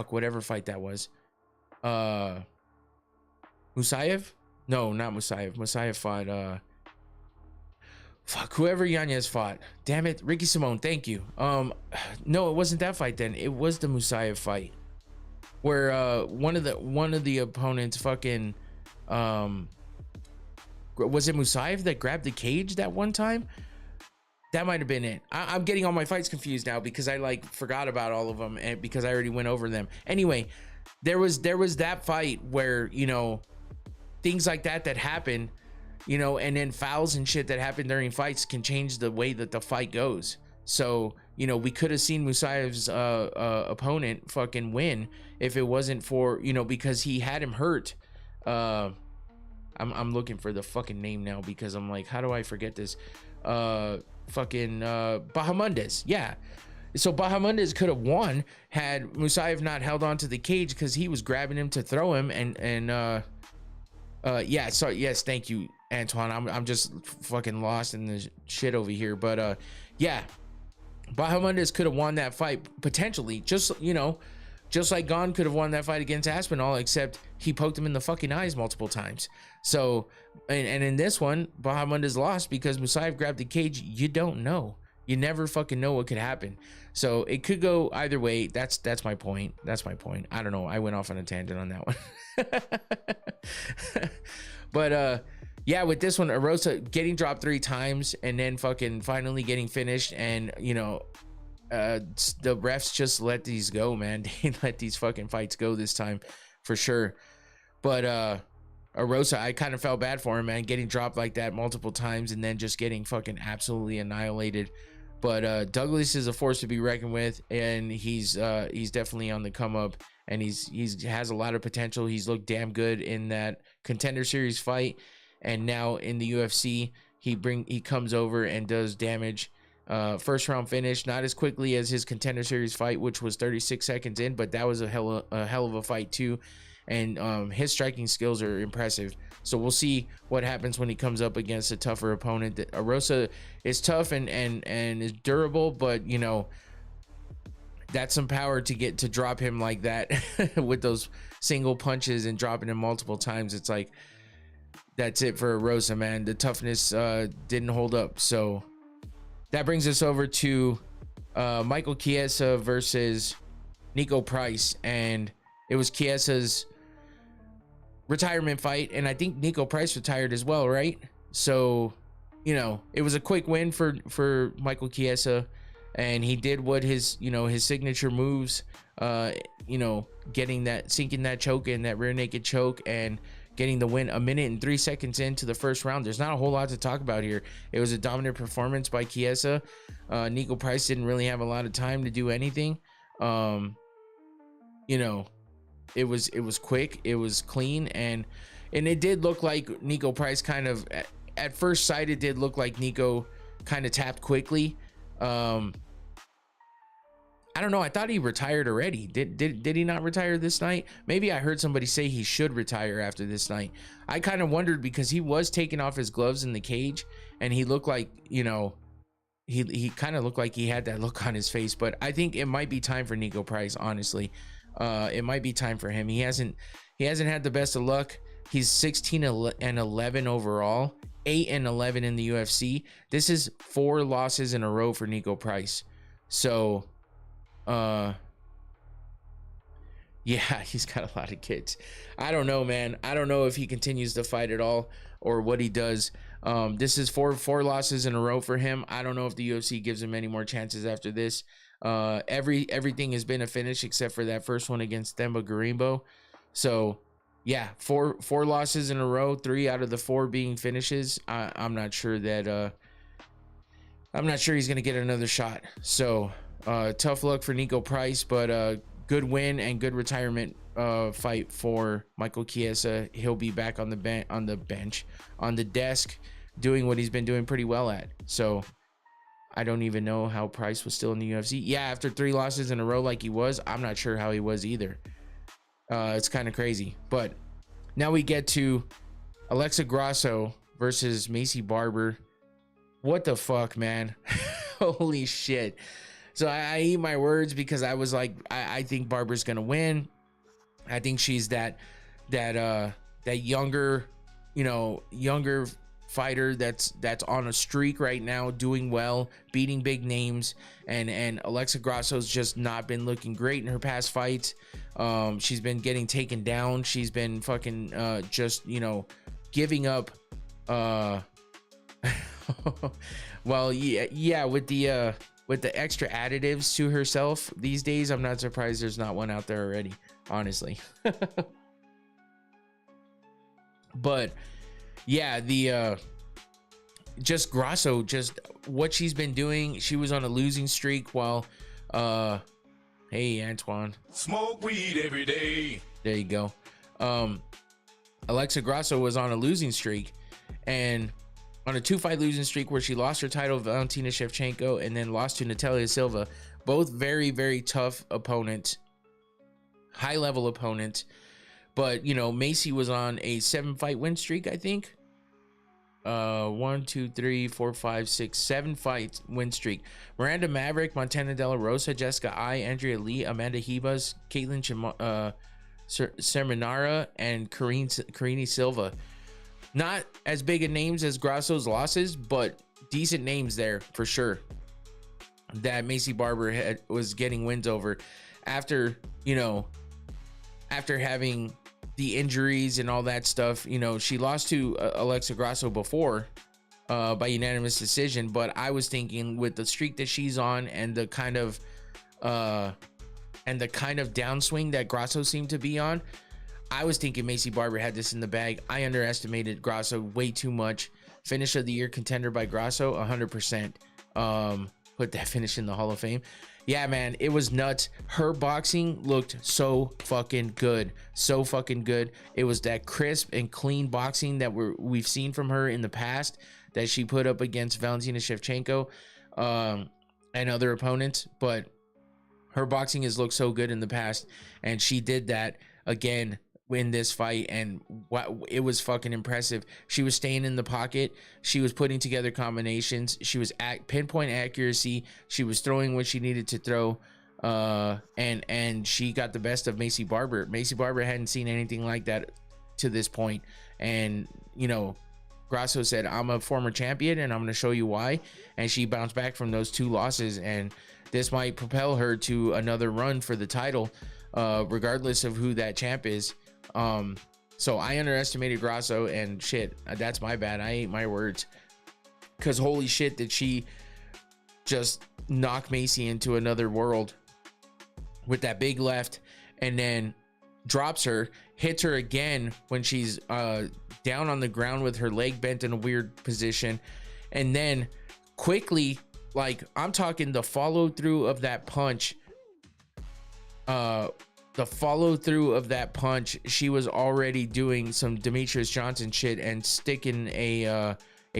whatever fight that was. Musayev? No, not Musayev. Musayev fought whoever Yanez fought. Damn it, Ricky Simone, thank you. No, it wasn't that fight then. It was the Musayev fight, where one of the opponents fucking was it Musayev that grabbed the cage that one time? That might have been it. I'm getting all my fights confused now, because I forgot about all of them, and because I already went over them. Anyway, there was that fight where, things like that happen, and then fouls and shit that happen during fights can change the way that the fight goes. So, we could have seen Musayev's opponent fucking win if it wasn't for, because he had him hurt. I'm looking for the fucking name now, because I'm like, how do I forget this? Bahamundes. Yeah. So Bahamundes could have won had Musayev not held on to the cage, because he was grabbing him to throw him. Yeah. So yes, thank you, Antoine. I'm just fucking lost in the shit over here. But yeah, Bahamundes could have won that fight potentially, just just like Gon could have won that fight against Aspinall, except he poked him in the fucking eyes multiple times. So, and in this one, Bahamunda's lost because Musayev grabbed the cage. You don't know. You never fucking know what could happen. So it could go either way. That's my point. That's my point. I don't know. I went off on a tangent on that one. But yeah, with this one, Arosa getting dropped 3 times and then fucking finally getting finished, and you know, the refs just let these go, man. They let these fucking fights go this time for sure. But Arosa, I kind of felt bad for him, man, getting dropped like that multiple times and then just getting fucking absolutely annihilated. But Douglas is a force to be reckoned with, and he's definitely on the come up, and he has a lot of potential. He's looked damn good in that Contender Series fight, and now in the UFC he comes over and does damage. First round finish, not as quickly as his Contender Series fight, which was 36 seconds in, but that was a hell of a fight too. And his striking skills are impressive. So we'll see what happens when he comes up against a tougher opponent. Arosa is tough and is durable, but you know, that's some power to drop him like that with those single punches and dropping him multiple times. It's like, that's it for Arosa, man. The toughness didn't hold up. So that brings us over to Michael Chiesa versus Nico Price, and it was Chiesa's retirement fight, and I think Nico Price retired as well, right? So, you know, it was a quick win for Michael Chiesa, and he did what his signature moves, sinking that choke in, that rear naked choke, and getting the win 1 minute and 3 seconds into the first round. There's not a whole lot to talk about here. It was a dominant performance by Chiesa. Nico Price didn't really have a lot of time to do anything. It was quick, it was clean, and it did look like Nico Price kind of, at first sight, it did look like Nico kind of tapped quickly. I don't know. I thought he retired already. Did he not retire this night? Maybe I heard somebody say he should retire after this night. I kind of wondered because he was taking off his gloves in the cage, and he looked like, you know, he kind of looked like he had that look on his face. But I think it might be time for Nico Price, honestly. It might be time for him. He hasn't had the best of luck. He's 16-11 overall, 8-11 in the UFC. This is 4 losses in a row for Nico Price. So yeah, he's got a lot of kids. I don't know, man. I don't know if he continues to fight at all or what he does. This is four losses in a row for him. I don't know if the UFC gives him any more chances after this. Everything has been a finish except for that first one against Themba Gorimbo. So yeah, four losses in a row, 3 out of the 4 being finishes. I'm not sure he's gonna get another shot. So tough luck for Nico Price, but good win and good retirement fight for Michael Chiesa. He'll be back on the desk, doing what he's been doing pretty well at. So I don't even know how Price was still in the UFC. Yeah, after 3 losses in a row like he was, I'm not sure how he was either. It's kind of crazy. But now we get to Alexa Grasso versus Macy Barber. What the fuck, man? Holy shit. So I eat my words because I was like, I think Barber's gonna win. I think she's that younger fighter that's on a streak right now, doing well, beating big names, and Alexa Grasso's just not been looking great in her past fights. She's been getting taken down. She's been fucking giving up. Well, yeah, with the extra additives to herself these days, I'm not surprised there's not one out there already, honestly. But yeah, just Grasso, just what she's been doing. She was on a losing streak while hey Antoine, Smoke weed every day. there you go. Alexa Grasso was on a losing streak, and on a 2-fight losing streak where she lost her title to Valentina Shevchenko and then lost to Natalia Silva. Both very, very tough opponents, high-level opponents. But, you know, Macy was on a 7-fight win streak, I think. 1, 2, 3, 4, 5, 6, 7 fight win streak. Miranda Maverick, Montana De La Rosa, Jessica I, Andrea Lee, Amanda Hebas, Caitlin Seminara, and Karini Silva. Not as big of names as Grasso's losses, but decent names there for sure that Macy Barber was getting wins over after, you know, after having the injuries and all that stuff. You know, she lost to Alexa Grasso before by unanimous decision, but I was thinking with the streak that she's on and the kind of downswing that Grasso seemed to be on, I was thinking Macy Barber had this in the bag. I underestimated Grasso way too much. Finish of the year contender by Grasso, 100%. Put that finish in the Hall of Fame. Yeah, man, it was nuts. Her boxing looked so fucking good. So fucking good. It was that crisp and clean boxing that we've seen from her in the past that she put up against Valentina Shevchenko and other opponents. But her boxing has looked so good in the past, and she did that again in this fight, and it was fucking impressive. She was staying in the pocket. She was putting together combinations. She was at pinpoint accuracy. She was throwing what she needed to throw, and she got the best of Macy Barber. Macy Barber hadn't seen anything like that to this point, and you know, Grasso said, I'm a former champion and I'm going to show you why, and she bounced back from those 2 losses, and this might propel her to another run for the title, regardless of who that champ is. So I underestimated Grasso, and shit, that's my bad. I ate my words, because holy shit, did she just knock Macy into another world with that big left, and then drops her, hits her again when she's down on the ground with her leg bent in a weird position, and then quickly, like, I'm talking the follow through of that punch, she was already doing some Demetrius Johnson shit and sticking a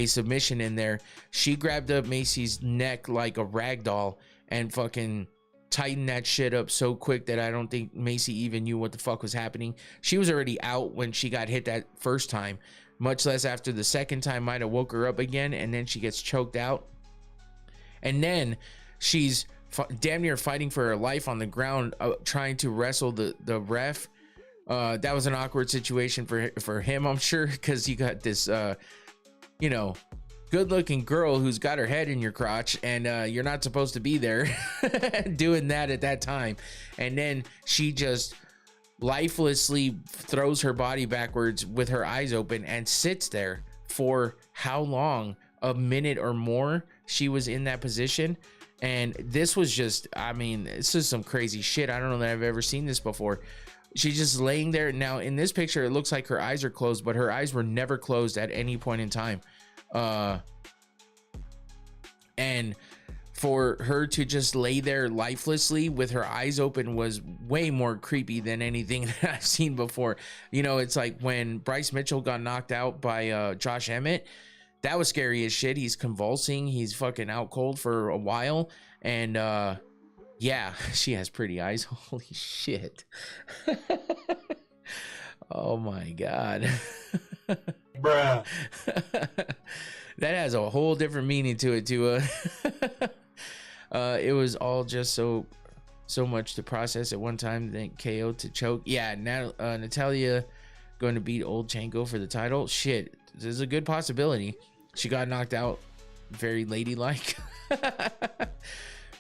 submission in there. She grabbed up Macy's neck like a rag doll and fucking tightened that shit up so quick that I don't think Macy even knew what the fuck was happening. She was already out when she got hit that first time, much less after the second time might have woke her up again, and then she gets choked out. And then she's damn near fighting for her life on the ground, trying to wrestle the ref. That was an awkward situation for him, I'm sure, because you got this you know, good looking girl who's got her head in your crotch, and you're not supposed to be there doing that at that time. And then she just lifelessly throws her body backwards with her eyes open and sits there for how long? A minute or more she was in that position. And this was just, I mean, this is some crazy shit. I don't know that I've ever seen this before. She's just laying there. Now, in this picture, it looks like her eyes are closed, but her eyes were never closed at any point in time. And for her to just lay there lifelessly with her eyes open was way more creepy than anything that I've seen before. You know, it's like when Bryce Mitchell got knocked out by Josh Emmett. That was scary as shit. He's convulsing. He's fucking out cold for a while. And yeah, she has pretty eyes. Holy shit. Oh my God. Bruh. That has a whole different meaning to it too. It was all just so much to process at one time. Then KO to choke. Yeah, now Natalia going to beat Oldchenko for the title. Shit, this is a good possibility. She got knocked out very ladylike.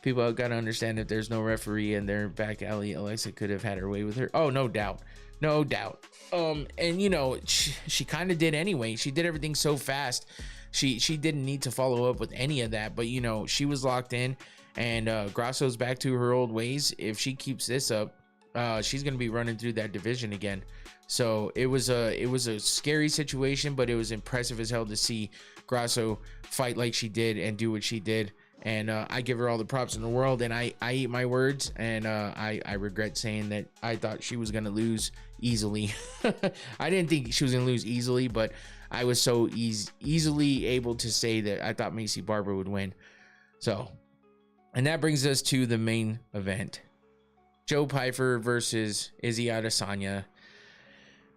People got to understand, if there's no referee in their back alley, Alexa could have had her way with her. Oh, no doubt. No doubt. And you know, she kind of did anyway. She did everything so fast. She didn't need to follow up with any of that, but you know, she was locked in, and Grasso's back to her old ways. If she keeps this up, she's going to be running through that division again. So it was a scary situation, but it was impressive as hell to see Grasso fight like she did and do what she did. And I give her all the props in the world, and I eat my words, and I regret saying that I thought she was going to lose easily. I didn't think she was going to lose easily, but I was so easily able to say that I thought Macy Barber would win. So, and that brings us to the main event. Joe Pyfer versus Izzy Adesanya.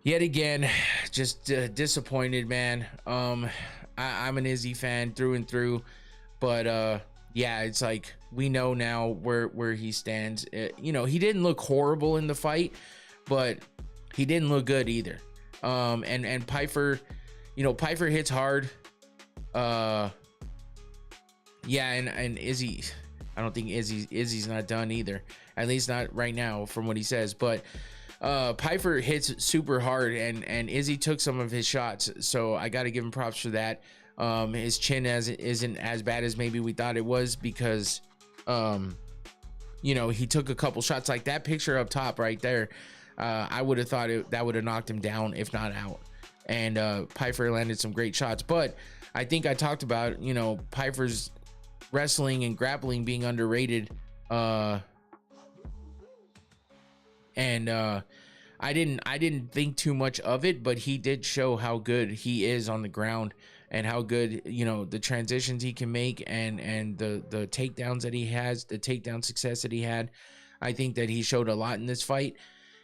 Yet again, just disappointed, man. I'm an Izzy fan through and through, but yeah, it's like we know now where he stands. You know, he didn't look horrible in the fight, but he didn't look good either. And Pyfer, you know, Pyfer hits hard. Yeah, and Izzy, I don't think Izzy's not done either. At least not right now from what he says. But Pyfer hits super hard, and Izzy took some of his shots, so I got to give him props for that. His chin isn't as bad as maybe we thought it was, because you know, he took a couple shots. Like that picture up top right there, I would have thought that would have knocked him down, if not out. And Pyfer landed some great shots. But I think I talked about, you know, Pyfer's wrestling and grappling being underrated. And I didn't think too much of it, but he did show how good he is on the ground, and how good, you know, the transitions he can make, and the takedowns that he has, the takedown success that he had. I think that he showed a lot in this fight.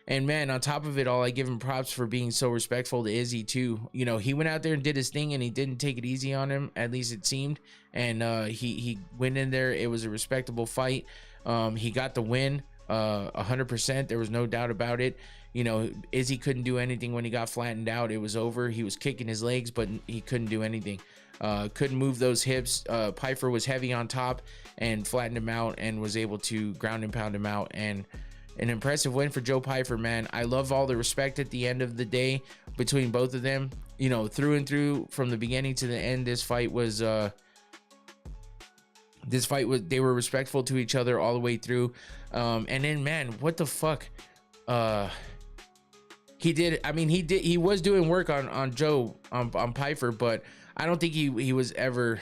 And man, on top of it all, I give him props for being so respectful to Izzy too. You know, he went out there and did his thing, and he didn't take it easy on him, at least it seemed. And he went in there. It was a respectable fight. He got the win 100%. There was no doubt about it. You know, Izzy couldn't do anything when he got flattened out. It was over. He was kicking his legs, but he couldn't do anything. Couldn't move those hips. Pyfer was heavy on top and flattened him out, and was able to ground and pound him out. And an impressive win for Joe Pyfer, man. I love all the respect at the end of the day between both of them. You know, through and through, from the beginning to the end, this fight was they were respectful to each other all the way through. And then, man, what the fuck? He was doing work on Joe, on Pyfer, but I don't think he was ever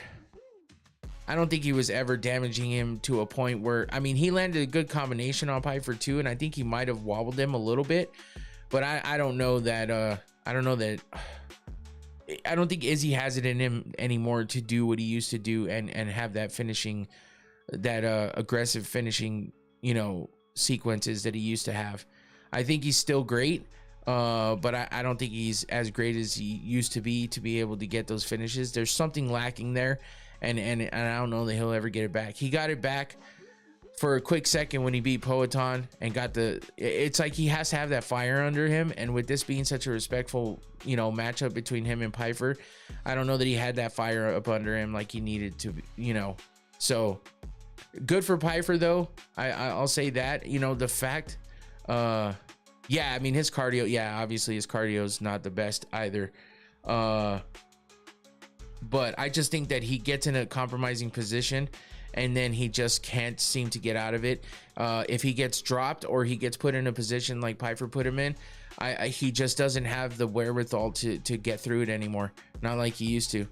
damaging him to a point where, I mean, he landed a good combination on Pyfer too, and I think he might have wobbled him a little bit, but I don't know that I don't think Izzy has it in him anymore to do what he used to do, and have that finishing, that aggressive finishing, you know, sequences that he used to have. I think he's still great, but I don't think he's as great as he used to be able to get those finishes. There's something lacking there, and I don't know that he'll ever get it back. He got it back for a quick second when he beat Poetan and got it's like he has to have that fire under him, and with this being such a respectful, you know, matchup between him and Pyfer, I don't know that he had that fire up under him like he needed to, you know. So good for Pyfer though. I'll say that, you know, the fact, yeah, I mean, his cardio, yeah, obviously his cardio is not the best either, but I just think that he gets in a compromising position, and then he just can't seem to get out of it. If he gets dropped, or he gets put in a position like Pyfer put him in, he just doesn't have the wherewithal to get through it anymore, not like he used to.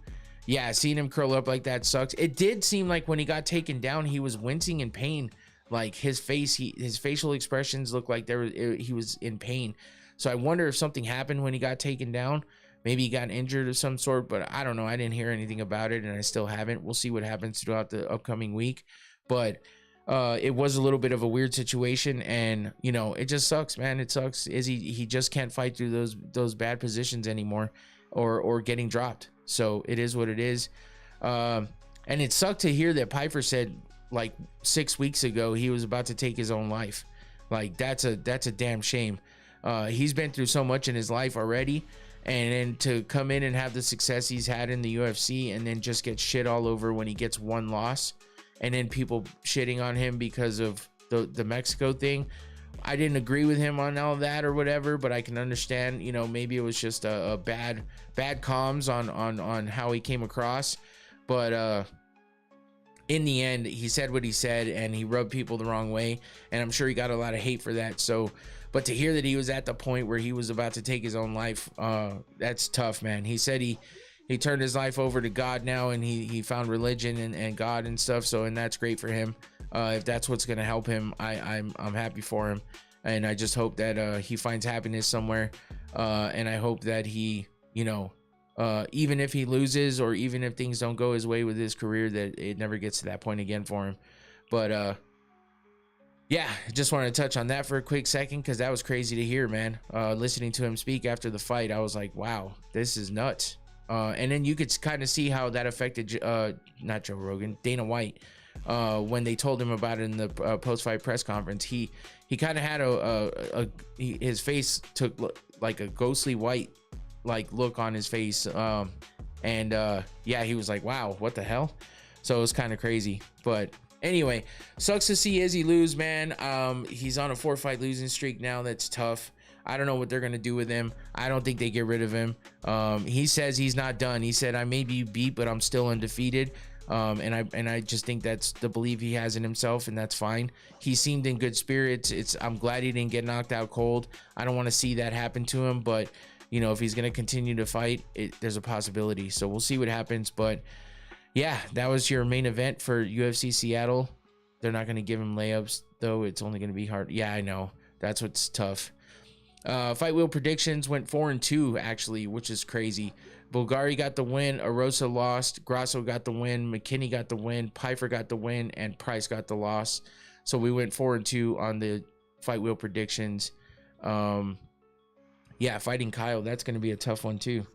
Yeah, seeing him curl up like that sucks. It did seem like when he got taken down, he was wincing in pain. Like his face, his facial expressions looked like he was in pain. So I wonder if something happened when he got taken down. Maybe he got injured of some sort, but I don't know. I didn't hear anything about it, and I still haven't. We'll see what happens throughout the upcoming week. But it was a little bit of a weird situation, and you know, it just sucks, man. It sucks. He just can't fight through those bad positions anymore, or getting dropped. So it is what it is. And it sucked to hear that Pyfer said, like 6 weeks ago, he was about to take his own life. Like that's a damn shame. He's been through so much in his life already, and then to come in and have the success he's had in the UFC, and then just get shit all over when he gets one loss, and then people shitting on him because of the Mexico thing. I didn't agree with him on all that or whatever, but I can understand, you know, maybe it was just a bad comms on how he came across. But in the end, he said what he said, and he rubbed people the wrong way, and I'm sure he got a lot of hate for that. So, but to hear that he was at the point where he was about to take his own life, that's tough, man. He said he turned his life over to God now, and he found religion and God and stuff. So, and that's great for him. If that's what's gonna help him, I'm happy for him, and I just hope that he finds happiness somewhere, and I hope that he, you know, even if he loses, or even if things don't go his way with his career, that it never gets to that point again for him. But yeah, just wanted to touch on that for a quick second, because that was crazy to hear, man. Listening to him speak after the fight, I was like, wow, this is nuts. And then you could kind of see how that affected not Joe Rogan, Dana White, when they told him about it in the post-fight press conference. He kind of had his face took like a ghostly white like look on his face, and yeah, he was like, wow, what the hell. So it was kind of crazy. But anyway, sucks to see Izzy lose, man. He's on a 4-fight losing streak now. That's tough. I don't know what they're gonna do with him. I don't think they get rid of him. He says he's not done. He said, I may be beat, but I'm still undefeated. And I just think that's the belief he has in himself, and that's fine. He seemed in good spirits. I'm glad he didn't get knocked out cold. I don't want to see that happen to him, but you know, if he's gonna continue to fight, there's a possibility. So we'll see what happens. But yeah, that was your main event for UFC Seattle. They're not gonna give him layups though. It's only gonna be hard. Yeah, I know. That's what's tough. Fight wheel predictions went 4-2 actually, which is crazy. Bulgari got the win, Arosa lost, Grasso got the win, McKinney got the win, Pfeiffer got the win, and Price got the loss. So we went 4-2 on the fight wheel predictions. Yeah, fighting Kyle, that's going to be a tough one too.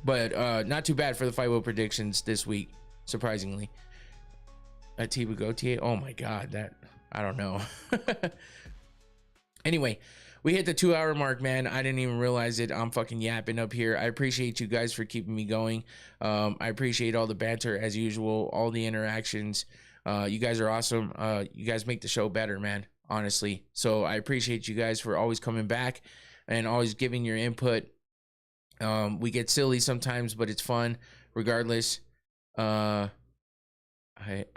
But not too bad for the fight wheel predictions this week, surprisingly. Atiba Gauthier, oh my God, that, I don't know. Anyway, we hit the 2-hour mark, man. I didn't even realize it. I'm fucking yapping up here. I appreciate you guys for keeping me going. I appreciate all the banter as usual, all the interactions. You guys are awesome. You guys make the show better, man, honestly. So I appreciate you guys for always coming back and always giving your input. We get silly sometimes, but it's fun regardless. I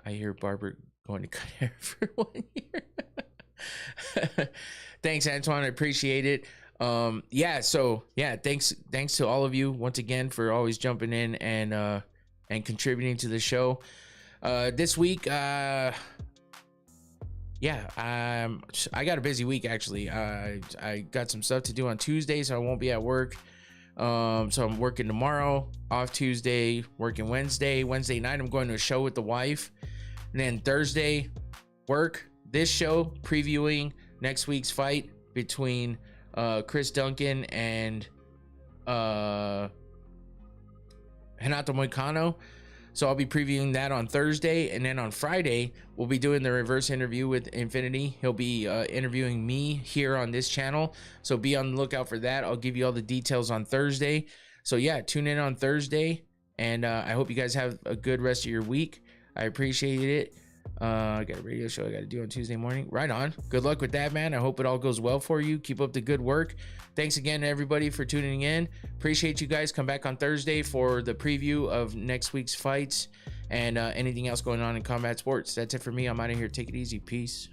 hear Barbara going to cut hair for 1 year. Thanks, Antoine. I appreciate it. Yeah, so yeah, thanks to all of you once again for always jumping in and contributing to the show. This week, yeah, I got a busy week actually. I got some stuff to do on Tuesday, so I won't be at work. So I'm working tomorrow, off Tuesday, working Wednesday. Wednesday night, I'm going to a show with the wife, and then Thursday, work. This show previewing next week's fight between Chris Duncan and Renato Moicano. So I'll be previewing that on Thursday, and then on Friday we'll be doing the reverse interview with Infinity. He'll be interviewing me here on this channel, so be on the lookout for that. I'll give you all the details on Thursday. So yeah, tune in on Thursday, and I hope you guys have a good rest of your week. I appreciate it. I got a radio show I got to do on Tuesday morning. Right on. Good luck with that, man. I hope it all goes well for you. Keep up the good work. Thanks again, everybody, for tuning in. Appreciate you guys. Come back on Thursday for the preview of next week's fights and anything else going on in combat sports. That's it for me. I'm out of here. Take it easy. Peace.